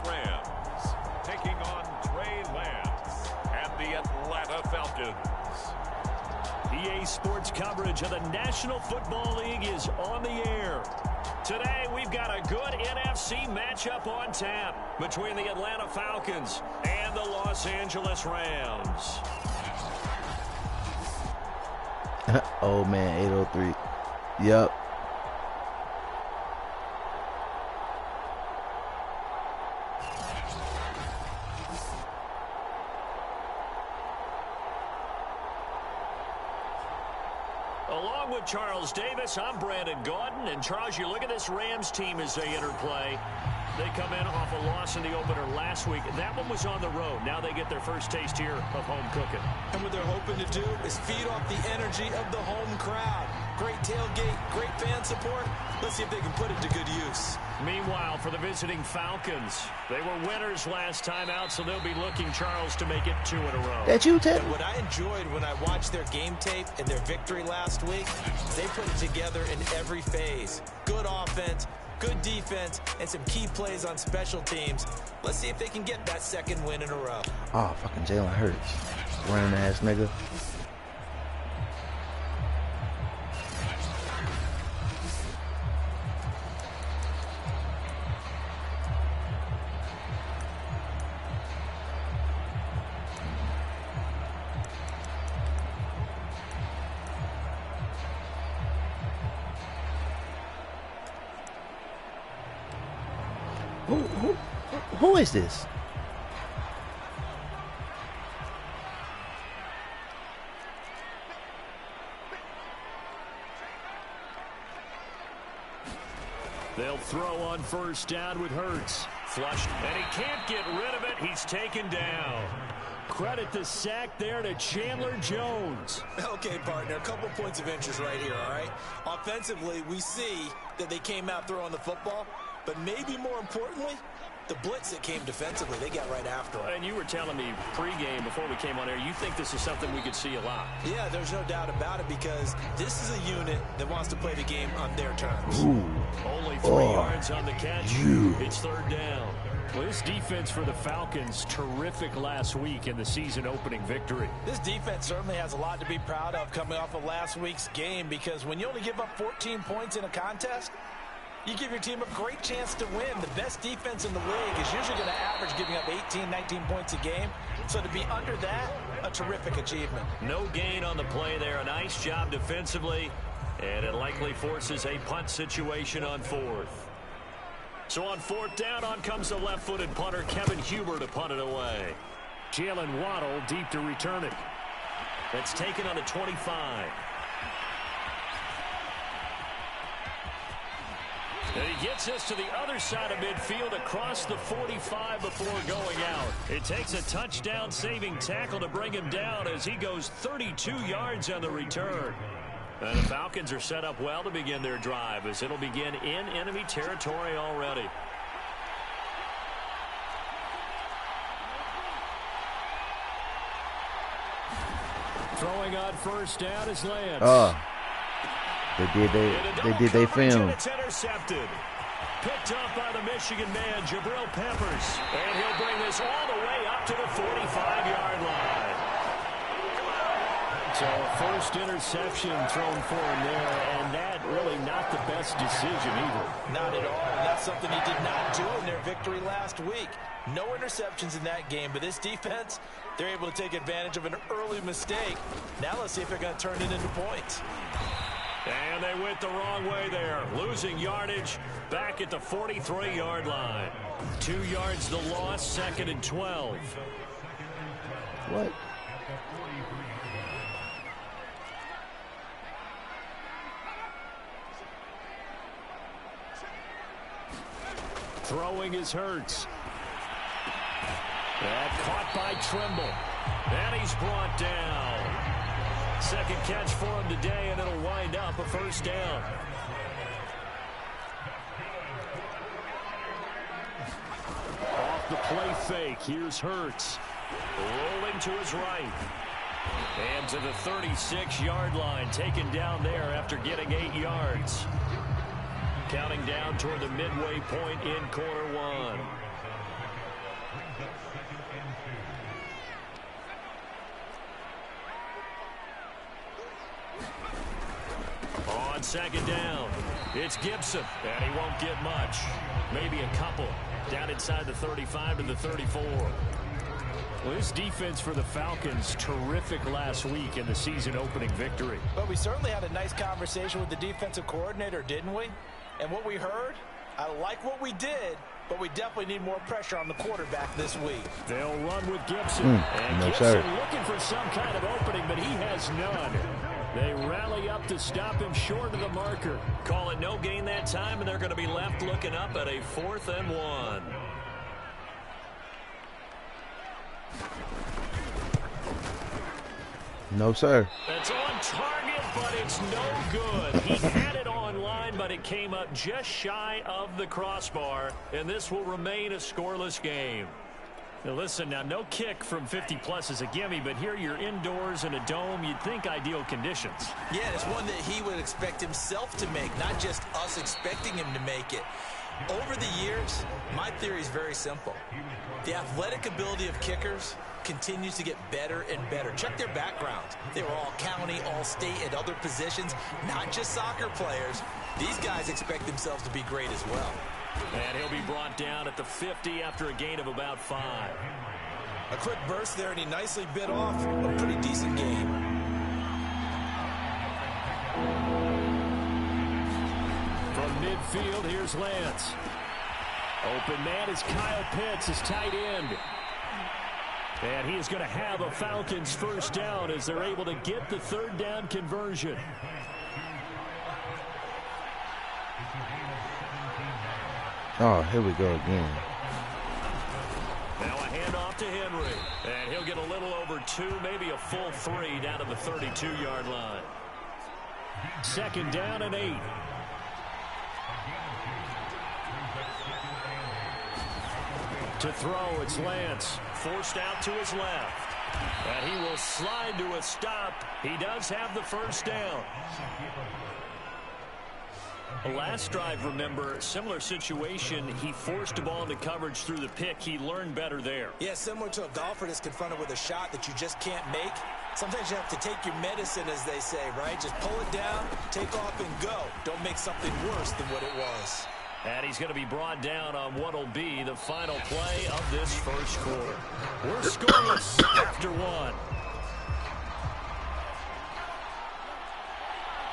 Rams taking on Trey Lance and the Atlanta Falcons.
EA Sports coverage of the National Football League is on the air. Today we've got a good NFC matchup on tap between the Atlanta Falcons and the Los Angeles Rams.
Oh man, 803. Yep.
Along with Charles Davis, I'm Brandon Gaudin. And Charles, you look at this Rams team as they enter play. They come in off a loss in the opener last week. That one was on the road. Now they get their first taste here of home cooking.
And what they're hoping to do is feed off the energy of the home crowd. Great tailgate, great fan support. Let's see if they can put it to good use.
Meanwhile, for the visiting Falcons, they were winners last time out, so they'll be looking, Charles, to make it 2 in a row.
That you, Ted?
And what I enjoyed when I watched their game tape and their victory last week, they put it together in every phase. Good offense, good defense, and some key plays on special teams. Let's see if they can get that 2nd win in a row.
Oh, fucking Jalen Hurts. Running ass nigga. Who is this?
They'll throw on first down with Hurts. Flushed, and he can't get rid of it. He's taken down. Credit the sack there to Chandler Jones.
Okay, partner, a couple points of interest right here, all right? Offensively, we see that they came out throwing the football, but maybe more importantly, the blitz that came defensively, they got right after it.
And you were telling me pregame before we came on air, you think this is something we could see a lot.
Yeah, there's no doubt about it because this is a unit that wants to play the game on their terms.
Ooh.
Only 3 yards on the catch. It's 3rd down. Well, this defense for the Falcons, terrific last week in the season-opening victory.
This defense certainly has a lot to be proud of coming off of last week's game because when you only give up 14 points in a contest, you give your team a great chance to win. The best defense in the league is usually going to average giving up 18, 19 points a game. So to be under that, a terrific achievement.
No gain on the play there. A nice job defensively. And it likely forces a punt situation on 4th. So on 4th down, on comes the left-footed punter, Kevin Huber, to punt it away. Jalen Waddle deep to return it. That's taken on the 25. And he gets us to the other side of midfield across the 45 before going out. It takes a touchdown-saving tackle to bring him down as he goes 32 yards on the return. And the Falcons are set up well to begin their drive as it'll begin in enemy territory already. Throwing on first down is Lance.
They did they film.
It's intercepted. picked up by the Michigan man, Jabril Peppers. And he'll bring this all the way up to the 45-yard line. So a first interception thrown for him there, and that really not the best decision either.
Not at all, and that's something he did not do in their victory last week. No interceptions in that game, but this defense, they're able to take advantage of an early mistake. Now let's see if they're going to turn it into points.
And they went the wrong way there, losing yardage back at the 43-yard line. 2 yards the loss, 2nd and 12.
What?
Throwing is Hurts. That caught by Trimble. And he's brought down. Second catch for him today, and it'll wind up a first down. Off the play fake, here's Hurts. Rolling to his right. And to the 36-yard line, taken down there after getting 8 yards. Counting down toward the midway point in quarter one. On second down, it's Gibson, and he won't get much. Maybe a couple. Down inside the 35 to the 34. Well, this defense for the Falcons, terrific last week in the season-opening victory.
But we certainly had a nice conversation with the defensive coordinator, didn't we? And what we heard, I like what we did, but we definitely need more pressure on the quarterback this week.
They'll run with Gibson. And
no,
Gibson
sir.
looking for some kind of opening, but he has none. They rally up to stop him short of the marker. Call it no gain that time, and they're going to be left looking up at a 4th and 1.
No, sir.
That's on target, but it's no good. He had it on line, but it came up just shy of the crossbar, and this will remain a scoreless game. Now listen, now no kick from 50-plus is a gimme, but here you're indoors in a dome. You'd think ideal conditions.
Yeah, it's one that he would expect himself to make, not just us expecting him to make it. Over the years, my theory is very simple. The athletic ability of kickers continues to get better and better. Check their backgrounds. They were all county, all state, at other positions, not just soccer players. These guys expect themselves to be great as well.
And he'll be brought down at the 50 after a gain of about 5.
A quick burst there, and he nicely bit off a pretty decent game.
From midfield, here's Lance. Open man is Kyle Pitts, his tight end. And he is going to have a Falcons first down as they're able to get the 3rd down conversion.
Oh, here we go again.
Now a handoff to Henry. And he'll get a little over 2, maybe a full 3 down to the 32-yard line. 2nd down and 8. To throw, it's Lance. Forced out to his left. And he will slide to a stop. He does have the first down. The last drive, remember, similar situation. He forced a ball into coverage through the pick. He learned better there.
Yeah, similar to a golfer that's confronted with a shot that you just can't make. Sometimes you have to take your medicine, as they say, right? Just pull it down, take off, and go. Don't make something worse than what it was.
And he's going to be brought down on what will be the final play of this first quarter. We're scoreless after 1.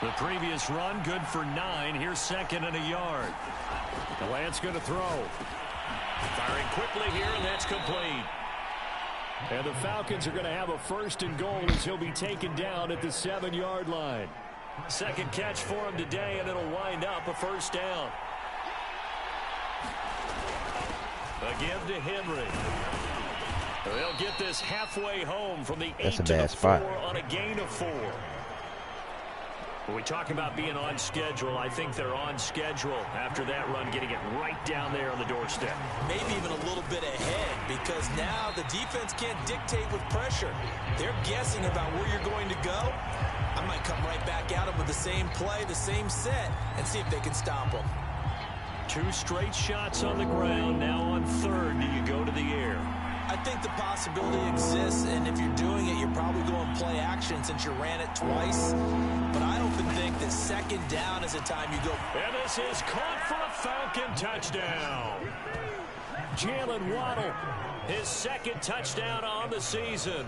The previous run, good for 9. Here's 2nd and a yard. Lance going to throw. Firing quickly here, and that's complete. And the Falcons are going to have a 1st and goal as he'll be taken down at the 7-yard line. 2nd catch for him today, and it'll wind up a first down. Again to Henry. They'll get this halfway home from the 8 to the 4 on a gain of 4. When we talk about being on schedule, I think they're on schedule after that run, getting it right down there on the doorstep.
Maybe even a little bit ahead, because now the defense can't dictate with pressure. They're guessing about where you're going to go. I might come right back at them with the same play, the same set, and see if they can stop them.
2 straight shots on the ground. Now on 3rd, do you go to the air?
I think the possibility exists, and if you're doing it, you're probably going play action since you ran it twice. But I often think that 2nd down is the time you go.
And this is caught for a Falcon touchdown. Jalen Waddle, his 2nd touchdown on the season,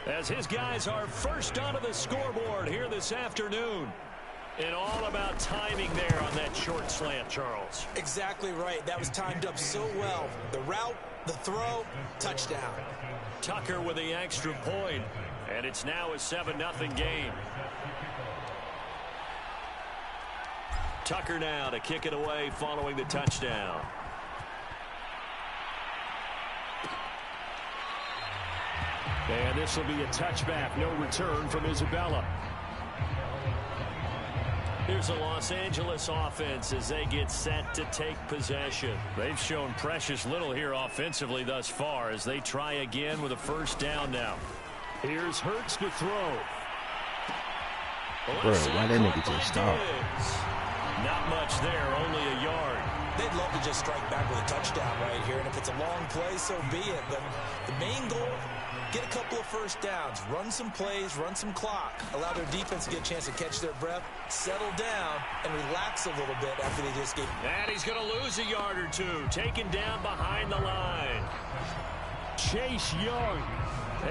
as his guys are first onto the scoreboard here this afternoon. And all about timing there on that short slant, Charles.
Exactly right. That was timed up so well. The route, the throw, touchdown.
Tucker with the extra point, and it's now a 7-0 game. Tucker now to kick it away following the touchdown. And this will be a touchback, no return from Isabella. Here's the Los Angeles offense as they get set to take possession. They've shown precious little here offensively thus far as they try again with a 1st down now. Here's Hurts to throw.
Bro, why that nigga just stop?
Not much there, only a yard.
They'd love to just strike back with a touchdown right here, and if it's a long play, so be it. But the main goal, get a couple of 1st downs, run some plays, run some clock, allow their defense to get a chance to catch their breath, settle down, and relax a little bit after they just get.
And he's going to lose a yard or 2, taken down behind the line. Chase Young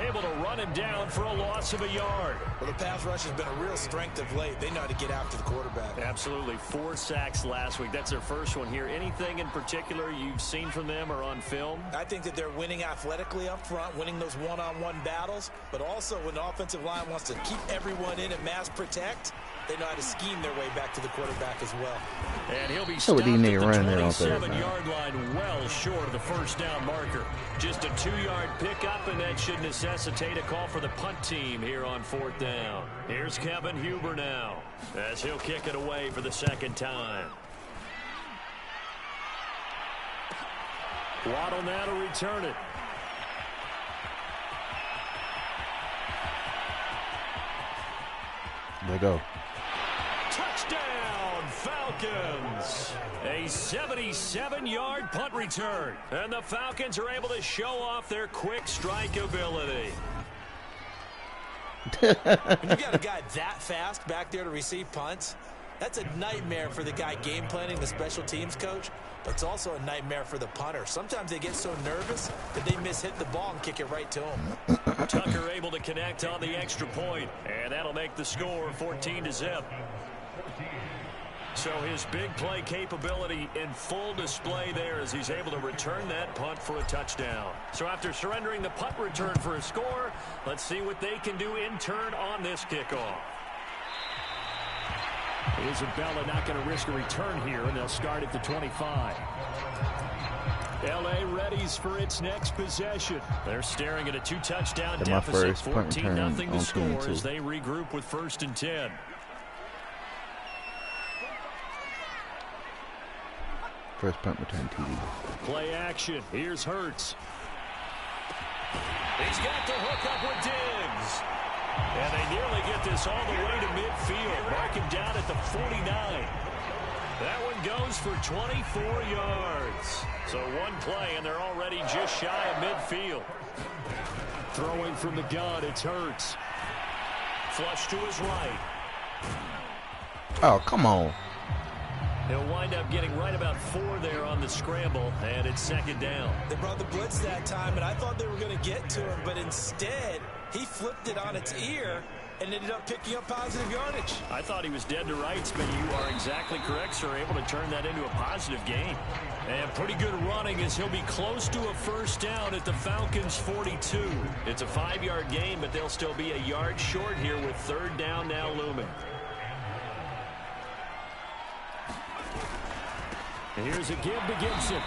able to run him down for a loss of a yard.
Well, the pass rush has been a real strength of late. They know how to get after the quarterback.
Absolutely. 4 sacks last week. That's their first one here. Anything in particular you've seen from them or on film?
I think that they're winning athletically up front, winning those one-on-one battles, but also when the offensive line wants to keep everyone in and mass protect, they know how to scheme their way back to the quarterback as well.
And he'll be stopped at the 27-yard line, well short of the 1st down marker. Just a 2-yard pickup, and that should necessitate a call for the punt team here on 4th down. Here's Kevin Huber now, as he'll kick it away for the 2nd time. Waddle now to return it.
There you go.
Touchdown, Falcons! A 77-yard punt return. And the Falcons are able to show off their quick strike ability.
When you got a guy that fast back there to receive punts, that's a nightmare for the guy game planning, the special teams coach, but it's also a nightmare for the punter. Sometimes they get so nervous that they hit the ball and kick it right to him.
Tucker able to connect on the extra point, and that'll make the score 14-0. So his big play capability in full display there as he's able to return that punt for a touchdown. So after surrendering the punt return for a score, let's see what they can do in turn on this kickoff. Isabella not going to risk a return here, and they'll start at the 25. L.A. readies for its next possession. They're staring at a 2-touchdown deficit, 14-0 to score as they regroup with 1st and 10.
First punt return TD.
Play action. Here's Hurts. He's got the hook up with Diggs. And they nearly get this all the way to midfield. Mark him down at the 49. That one goes for 24 yards. So one play, and they're already just shy of midfield. Throwing from the gun, it's Hurts. Flush to his right.
Oh, come on.
He'll wind up getting right about 4 there on the scramble, and it's 2nd down.
They brought the blitz that time, and I thought they were going to get to him, but instead, he flipped it on its ear and ended up picking up positive yardage.
I thought he was dead to rights, but you are exactly correct, sir. Able to turn that into a positive gain. And pretty good running as he'll be close to a 1st down at the Falcons' 42. It's a 5-yard gain, but they'll still be a yard short here with 3rd down now looming. Here's a give to Gibson.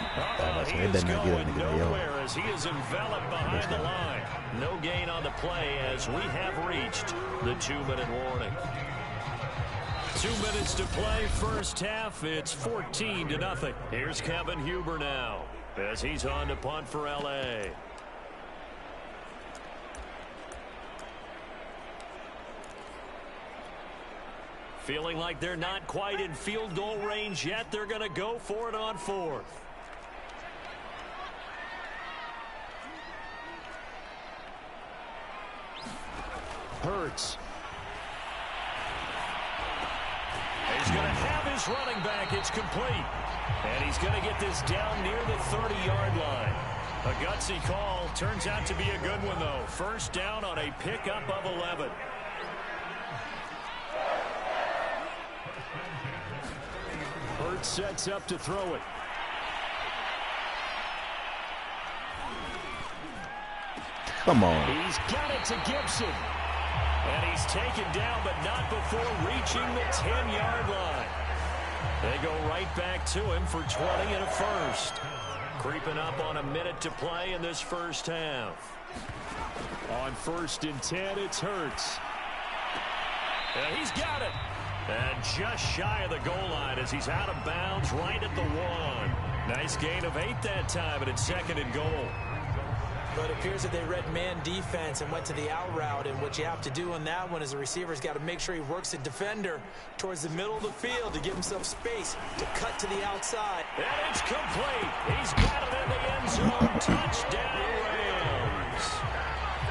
He is going nowhere as he is enveloped behind the line. No gain on the play as we have reached the 2-minute warning. 2 minutes to play, 1st half. It's 14-0. Here's Kevin Huber now as he's on to punt for L.A. Feeling like they're not quite in field goal range yet. They're going to go for it on 4th. Hurts. He's going to have his running back. It's complete. And he's going to get this down near the 30-yard line. A gutsy call. Turns out to be a good one, though. First down on a pickup of 11. Hurts sets up to throw it.
Come on.
He's got it to Gibson. And he's taken down, but not before reaching the 10-yard line. They go right back to him for 20 and a first. Creeping up on a minute to play in this first half. On 1st and 10, it's Hurts. And he's got it. And just shy of the goal line as he's out of bounds right at the 1. Nice gain of 8 that time, and it's 2nd and goal.
But it appears that they read man defense and went to the out route. And what you have to do on that one is the receiver's got to make sure he works the defender towards the middle of the field to give himself space to cut to the outside.
And it's complete. He's got it in the end zone. Touchdown, Rams.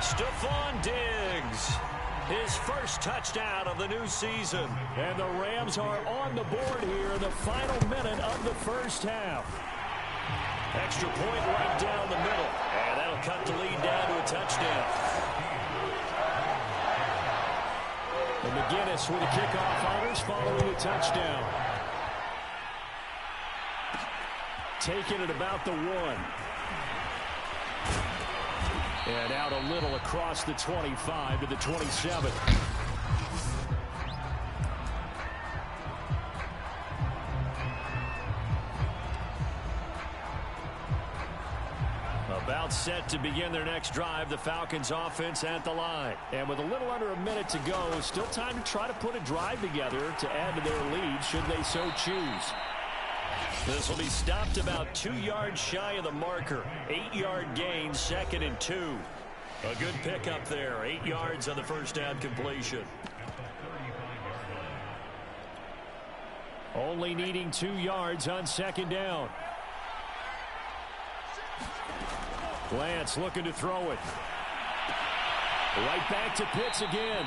Stephon Diggs. His first touchdown of the new season. And the Rams are on the board here in the final minute of the first half. Extra point right down the middle. And that'll cut the lead down to a touchdown. And McGinnis with a kickoff honors following a touchdown. Taking it about the 1. And out a little across the 25 to the 27. About set to begin their next drive, the Falcons offense at the line. And with a little under a minute to go, still time to try to put a drive together to add to their lead should they so choose. This will be stopped about 2 yards shy of the marker. 8-yard gain, 2nd and 2. A good pickup there. 8 yards on the first down completion. Only needing 2 yards on 2nd down. Lance looking to throw it. Right back to Pitts again.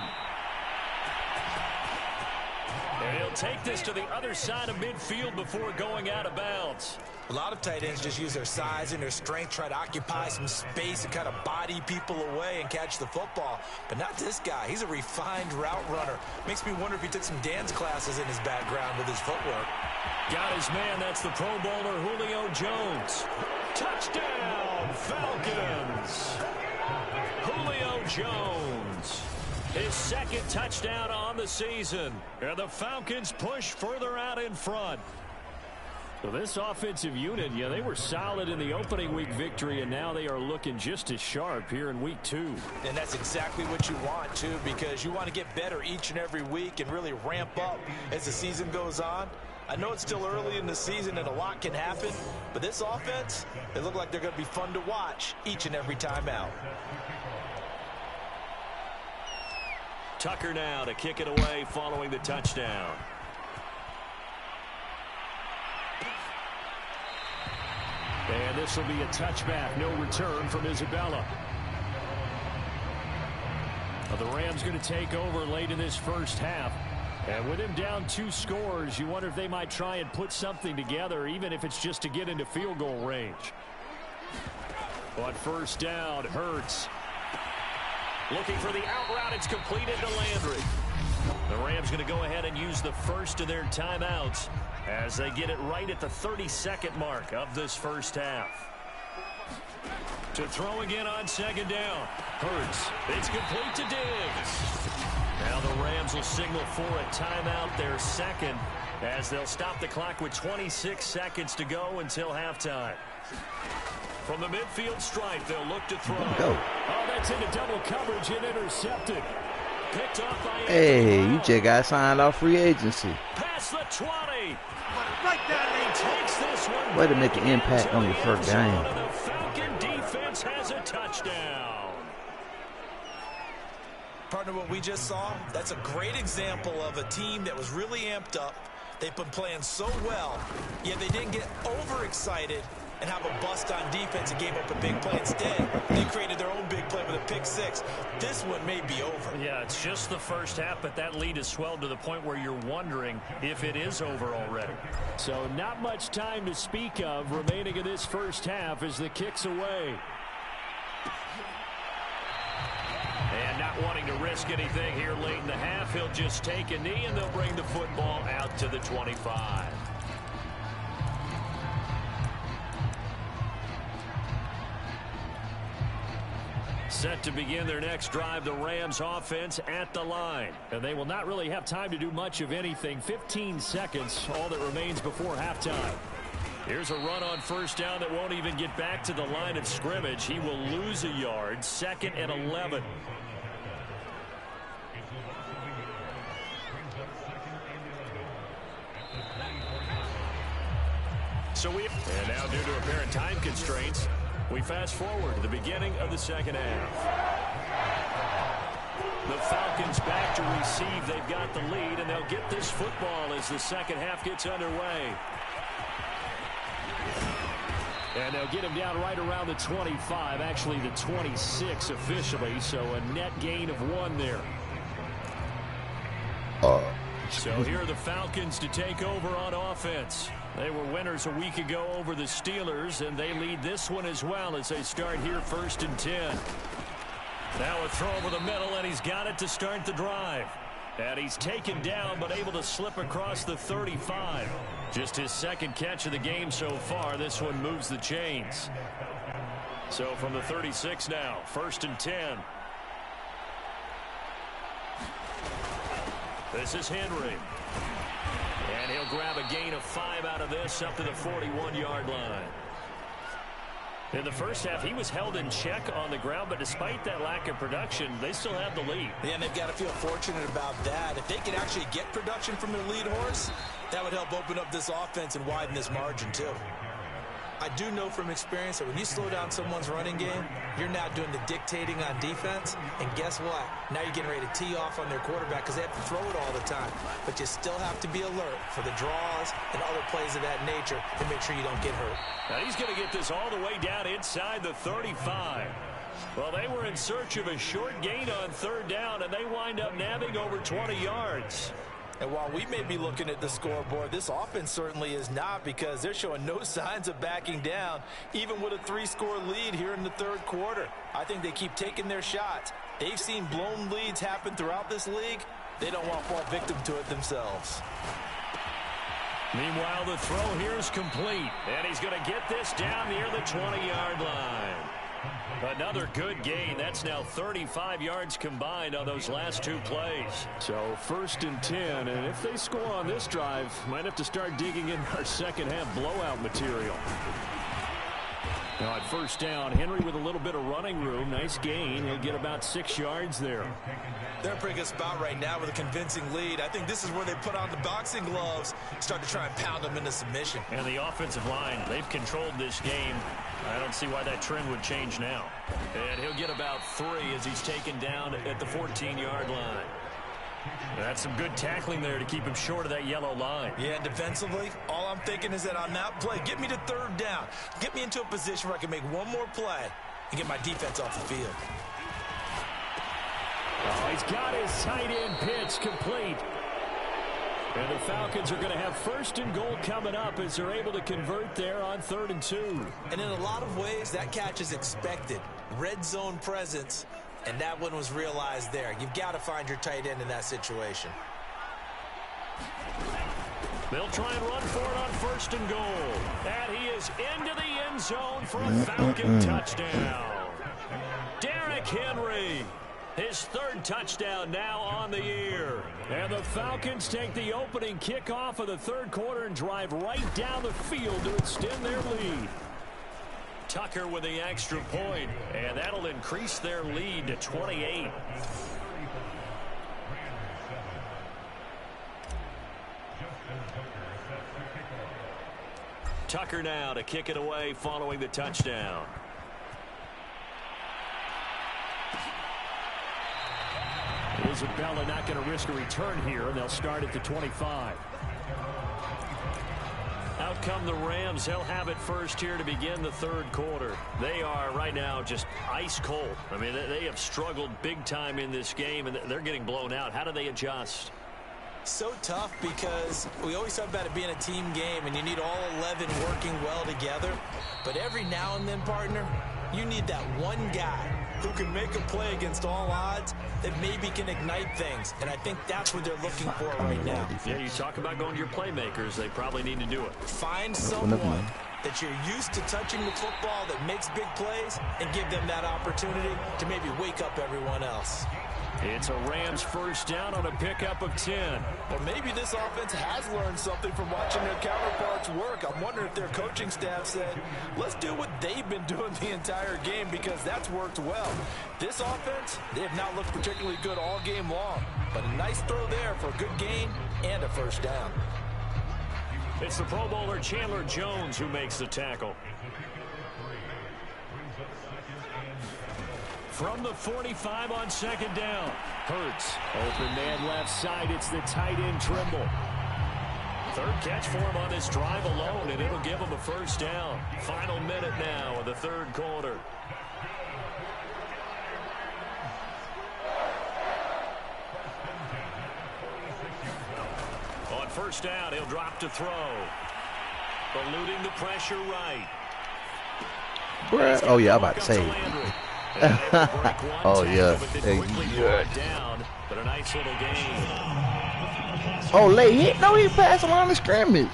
And he'll take this to the other side of midfield before going out of bounds.
A lot of tight ends just use their size and their strength, try to occupy some space and kind of body people away and catch the football. But not this guy. He's a refined route runner. Makes me wonder if he took some dance classes in his background with his footwork.
Got his man. That's the Pro Bowler Julio Jones. Touchdown, Falcons. Julio Jones. His 2nd touchdown on the season. And the Falcons push further out in front. So this offensive unit, yeah, they were solid in the opening week victory, and now they are looking just as sharp here in week 2.
And that's exactly what you want, too, because you want to get better each and every week and really ramp up as the season goes on. I know it's still early in the season and a lot can happen, but this offense, they look like they're going to be fun to watch each and every time out.
Tucker now to kick it away following the touchdown. And this will be a touchback. No return from Isabella. The Rams going to take over late in this first half. And with him down 2 scores, you wonder if they might try and put something together, even if it's just to get into field goal range. On first down, Hurts. Looking for the out route. It's completed to Landry. The Rams going to go ahead and use the first of their timeouts as they get it right at the 32nd mark of this first half. To throw again on 2nd down. Hurts. It's complete to Diggs. Now the Rams will signal for a timeout, their 2nd, as they'll stop the clock with 26 seconds to go until halftime. From the midfield stripe, they'll look to throw. Oh, that's into double coverage and intercepted. Picked off by
Hey, you just got signed off free agency.
Past the 20. Right down. He takes this one.
Way to make an impact on your first game.
The Falcon defense has a touchdown.
Partner, what we just saw, that's a great example of a team that was really amped up. They've been playing so well, yet they didn't get overexcited and have a bust on defense and gave up a big play. Instead, they created their own big play with a pick six. This one may be over.
Yeah, it's just the first half, but that lead has swelled to the point where you're wondering if it is over already. So not much time to speak of remaining in this first half as the kick's away. And not wanting to risk anything here late in the half, he'll just take a knee and they'll bring the football out to the 25. Set to begin their next drive, the Rams offense at the line. And they will not really have time to do much of anything. 15 seconds, all that remains before halftime. Here's a run on first down that won't even get back to the line of scrimmage. He will lose a yard, 2nd and 11. And now, due to apparent time constraints, we fast forward to the beginning of the second half. The Falcons back to receive. They've got the lead, and they'll get this football as the second half gets underway. And they'll get him down right around the 25, actually the 26 officially, so a net gain of 1 there. So here are the Falcons to take over on offense. They were winners a week ago over the Steelers, and they lead this one as well as they start here 1st and 10. Now a throw over the middle, and he's got it to start the drive. And he's taken down, but able to slip across the 35. Just his 2nd catch of the game so far. This one moves the chains. So from the 36 now, 1st and 10. This is Henry. And he'll grab a gain of 5 out of this up to the 41-yard line. In the first half, he was held in check on the ground, but despite that lack of production, they still have the lead.
Yeah, and they've got to feel fortunate about that. If they could actually get production from their lead horse, that would help open up this offense and widen this margin, too. I do know from experience that when you slow down someone's running game, you're now doing the dictating on defense. And guess what? Now you're getting ready to tee off on their quarterback because they have to throw it all the time. But you still have to be alert for the draws and other plays of that nature to make sure you don't get hurt.
Now he's going to get this all the way down inside the 35. Well, they were in search of a short gain on 3rd down, and they wind up nabbing over 20 yards.
And while we may be looking at the scoreboard, this offense certainly is not, because they're showing no signs of backing down, even with a 3-score lead here in the 3rd quarter. I think they keep taking their shots. They've seen blown leads happen throughout this league. They don't want to fall victim to it themselves.
Meanwhile, the throw here is complete, and he's going to get this down near the 20-yard line. Another good gain. That's now 35 yards combined on those last 2 plays. So 1st and 10, and if they score on this drive, might have to start digging in our second half blowout material. Now at 1st down, Henry with a little bit of running room. Nice gain. He'll get about 6 yards there.
They're in a pretty good spot right now with a convincing lead. I think this is where they put on the boxing gloves, start to try and pound them into submission.
And the offensive line, they've controlled this game. I don't see why that trend would change now. And he'll get about 3 as he's taken down at the 14-yard line. That's some good tackling there to keep him short of that yellow line.
Yeah, and defensively, all I'm thinking is that on that play, get me to 3rd down. Get me into a position where I can make one more play and get my defense off the field.
Oh, he's got his tight end pitch complete. And the Falcons are going to have 1st and goal coming up as they're able to convert there on 3rd and 2.
And in a lot of ways, that catch is expected. Red zone presence, and that one was realized there. You've got to find your tight end in that situation.
They'll try and run for it on 1st and goal. And he is into the end zone for a Falcon touchdown. Derrick Henry. His 3rd touchdown now on the year. And the Falcons take the opening kickoff of the 3rd quarter and drive right down the field to extend their lead. Tucker with the extra point, and that'll increase their lead to 28. Tucker now to kick it away following the touchdown. Isabella not going to risk a return here, and they'll start at the 25. Out come the Rams. They'll have it first here to begin the third quarter. They are right now just ice cold. I mean, they have struggled big time in this game, and they're getting blown out. How do they adjust?
So tough because we always talk about it being a team game, and you need all 11 working well together. But every now and then, partner, you need that one guy who can make a play against all odds that maybe can ignite things. And I think that's what they're looking for right now.
Yeah, you talk about going to your playmakers. They probably need to do it.
Find someone that you're used to touching the football that makes big plays and give them that opportunity to maybe wake up everyone else.
It's a Rams first down on a pickup of 10.
Well, maybe this offense has learned something from watching their counterparts work. I'm wondering if their coaching staff said, let's do what they've been doing the entire game because that's worked well. This offense, they have not looked particularly good all game long. But a nice throw there for a good gain and a first down.
It's the Pro Bowler Chandler Jones who makes the tackle. From the 45 on second down. Hurts. Open man left side. It's the tight end Trimble. Third catch for him on this drive alone, and it'll give him a first down. Final minute now of the third quarter. On first down, he'll drop to throw. Eluding the pressure right.
Oh, yeah, I'm about to say. Oh, yeah. Hey,
down, but a nice little game.
Oh, late hit. No, he passed him on the scrimmage.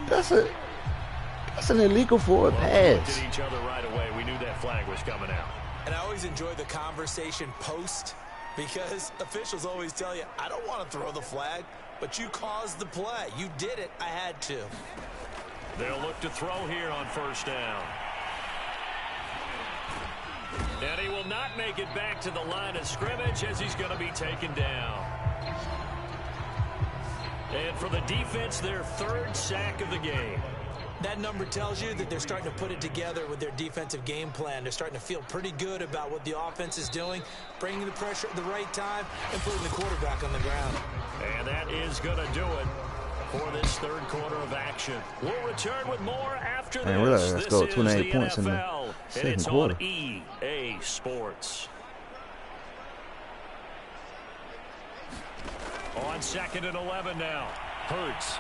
That's an illegal forward pass.
Looked at each other right away. We knew that flag was coming out.
And I always enjoy the conversation post because officials always tell you, I don't want to throw the flag, but you caused the play. You did it. I had to.
They'll look to throw here on first down. And he will not make it back to the line of scrimmage as he's going to be taken down. And for the defense, their third sack of the game.
That number tells you that they're starting to put it together with their defensive game plan. They're starting to feel pretty good about what the offense is doing, bringing the pressure at the right time, and putting the quarterback on the ground.
And that is going to do it for this third quarter of action. We'll return with more after this.
Let's go 28 points
NFL,
in the second quarter.
And it's on EA Sports. On second and 11 now. Hurts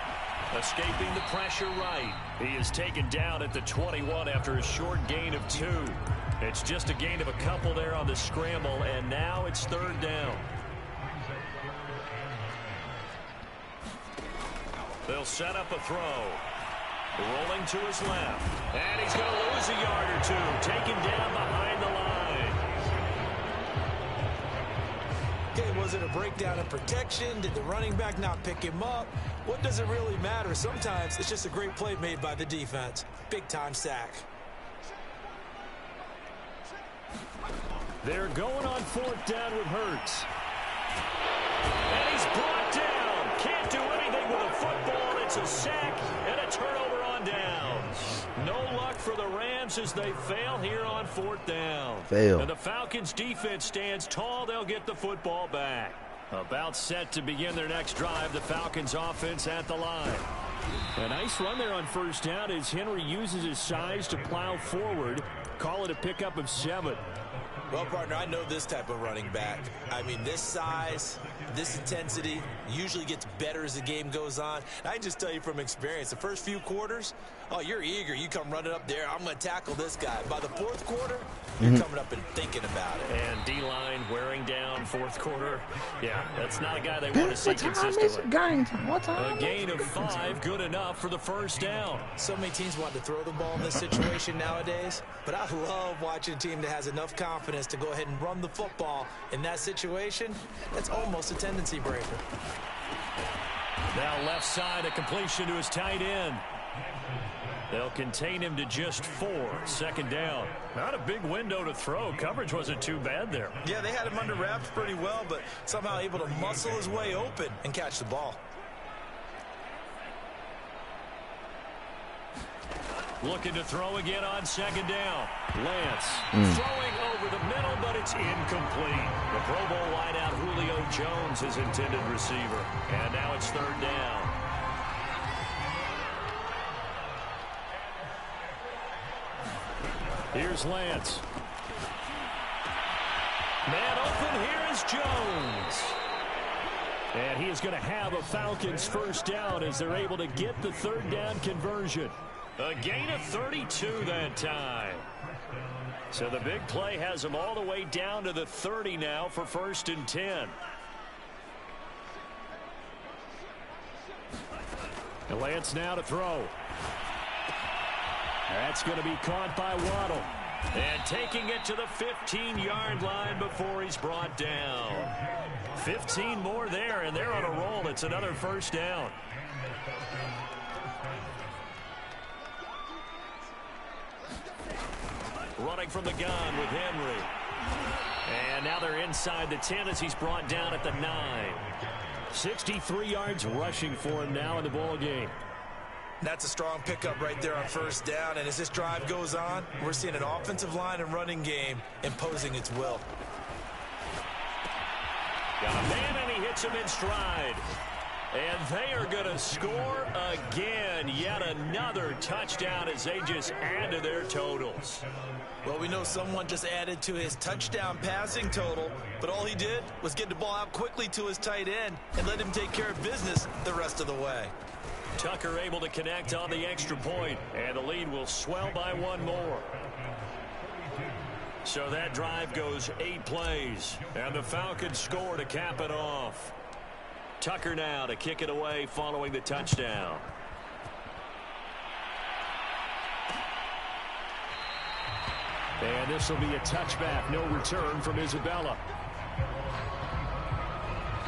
escaping the pressure right. He is taken down at the 21 after a short gain of 2. It's just a gain of a couple there on the scramble, and now it's third down. They'll set up a throw. Rolling to his left. And he's going to lose a yard or two. Taken down behind the line.
Okay, was it a breakdown in protection? Did the running back not pick him up? What does it really matter? Sometimes it's just a great play made by the defense. Big-time sack.
They're going on fourth down with Hurts. And he's brought down. Can't do anything with a football. It's a sack and a turnover on downs. No luck for the Rams as they fail here on fourth down.
Fail.
And the Falcons defense stands tall. They'll get the football back. About set to begin their next drive. The Falcons offense at the line. A nice run there on first down as Henry uses his size to plow forward. Call it a pickup of 7.
Well, partner, I know this type of running back. I mean, this size, this intensity usually gets better as the game goes on. And I can just tell you from experience, the first few quarters, oh, you're eager. You come running up there. I'm going to tackle this guy. By the fourth quarter, you're coming up and thinking about it.
And D-line wearing down fourth quarter. Yeah, that's not a guy they want to see consistently. A gain of 5, good enough for the first down.
So many teams want to throw the ball in this situation nowadays, but I love watching a team that has enough confidence to go ahead and run the football in that situation. That's almost a tendency breaker.
Now left side, a completion to his tight end. They'll contain him to just 4. Second down. Not a big window to throw. Coverage wasn't too bad there.
Yeah, they had him under wraps pretty well, but somehow able to muscle his way open and catch the ball.
Looking to throw again on second down. Lance throwing over the middle, but it's incomplete. The Pro Bowl wideout Julio Jones, his intended receiver. And now it's third down. Here's Lance. Man open, here is Jones. And he is going to have a Falcons first down as they're able to get the third down conversion. A gain of 32 that time. So the big play has them all the way down to the 30 now for 1st and 10. And Lance now to throw. That's going to be caught by Waddle. And taking it to the 15-yard line before he's brought down. 15 more there, and they're on a roll. It's another first down. Running from the gun with Henry. And now they're inside the 10 as he's brought down at the 9. 63 yards rushing for him now in the ball game.
That's a strong pickup right there on first down. And as this drive goes on, we're seeing an offensive line and running game imposing its will.
Got a man, and he hits him in stride. And they are going to score again. Yet another touchdown as they just add to their totals.
Well, we know someone just added to his touchdown passing total, but all he did was get the ball out quickly to his tight end and let him take care of business the rest of the way.
Tucker able to connect on the extra point, and the lead will swell by one more. So that drive goes 8 plays, and the Falcons score to cap it off. Tucker now to kick it away following the touchdown. And this will be a touchback, no return from Isabella.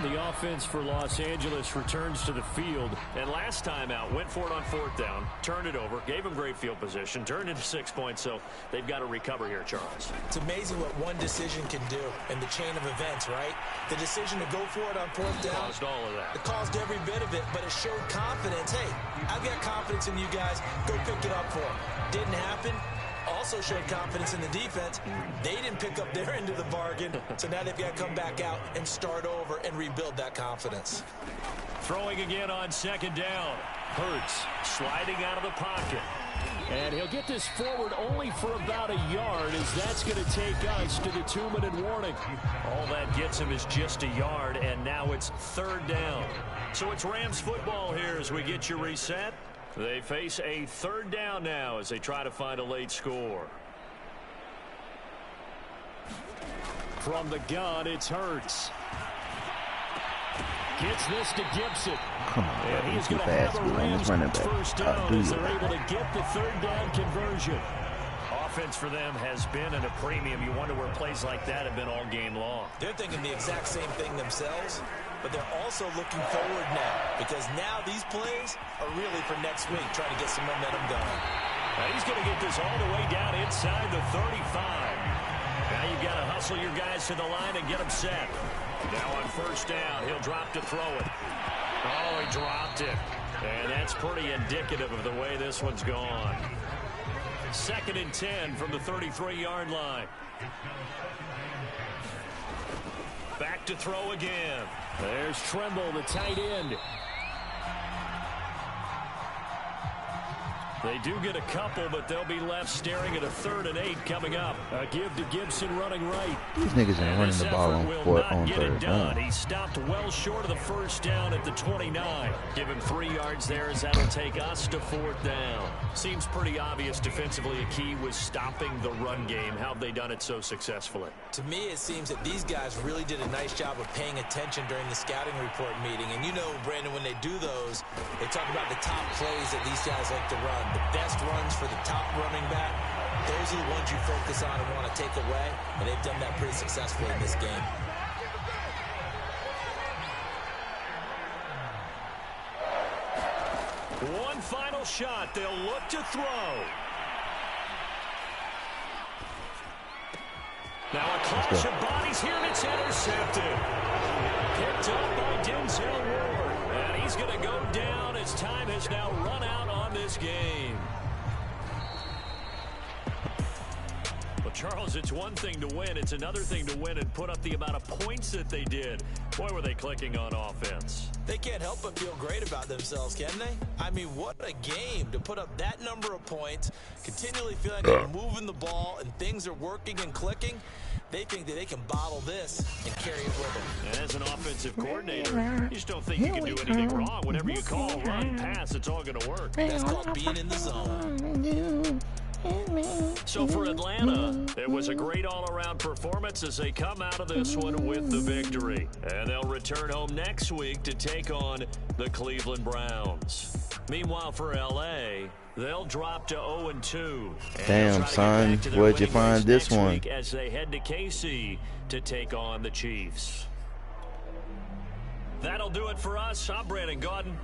The offense for Los Angeles returns to the field. And last time out, went for it on 4th down, turned it over, gave them great field position, turned into 6 points, so they've got to recover here, Charles.
It's amazing what one decision can do in the chain of events, right? The decision to go for it on 4th down.
Caused all of that.
It caused every bit of it, but it showed confidence. Hey, I've got confidence in you guys. Go pick it up for them. Didn't happen. Also showed confidence in the defense. They didn't pick up their end of the bargain, so now they've got to come back out and start over and rebuild that confidence.
Throwing again on second down. Hurts sliding out of the pocket. And he'll get this forward only for about a yard, as that's going to take us to the 2-minute warning. All that gets him is just a yard, and now it's third down. So it's Rams football here as we get you reset. They face a third down now as they try to find a late score. From the gun, it's Hurts. Gets this to Gibson.
Come on, bro.
And he's
Too
going to
fast,
have a
man.
Rams
Let's run it back.
first down
Do
as
you?
they're able to get the third down conversion. Offense for them has been at a premium. You wonder where plays like that have been all game long.
They're thinking the exact same thing themselves, but they're also looking forward now, because now these plays are really for next week, trying to get some momentum going.
Now he's going to get this all the way down inside the 35. Now you've got to hustle your guys to the line and get them set. Now on first down, he'll drop to throw it. Oh, he dropped it. And that's pretty indicative of the way this one's gone. 2nd and 10 from the 33-yard line. Back to throw again. There's Tremble, the tight end. They do get a couple, but they'll be left staring at a 3rd and 8 coming up. A give to Gibson running right.
These niggas ain't running the ball on third down.
He stopped well short of the first down at the 29. Give him 3 yards there as that'll take us to 4th down. Seems pretty obvious defensively a key was stopping the run game. How have they done it so successfully?
To me, it seems that these guys really did a nice job of paying attention during the scouting report meeting. And you know, Brandon, when they do those, they talk about the top plays that these guys like to run. The best runs for the top running back, those are the ones you focus on and want to take away, and they've done that pretty successfully in this game.
One final shot. They'll look to throw. Now a clash of bodies here, and it's intercepted. Picked up by Denzel Ward. And he's going to go down as time has now run out on this game. Charles, it's one thing to win. It's another thing to win and put up the amount of points that they did. Boy, were they clicking on offense.
They can't help but feel great about themselves, can they? I mean, what a game to put up that number of points, continually feeling like they're moving the ball and things are working and clicking. They think that they can bottle this and carry it with them.
And as an offensive coordinator, you just don't think you can do anything wrong. Whatever you call, run, pass, it's all going to work.
That's called being in the zone.
So for Atlanta, it was a great all-around performance as they come out of this one with the victory. And they'll return home next week to take on the Cleveland Browns. Meanwhile, for L.A., they'll drop to 0-2.
Damn, son, where'd you find this one?
As they head to KC to take on the Chiefs. That'll do it for us. I'm Brandon Gaudin.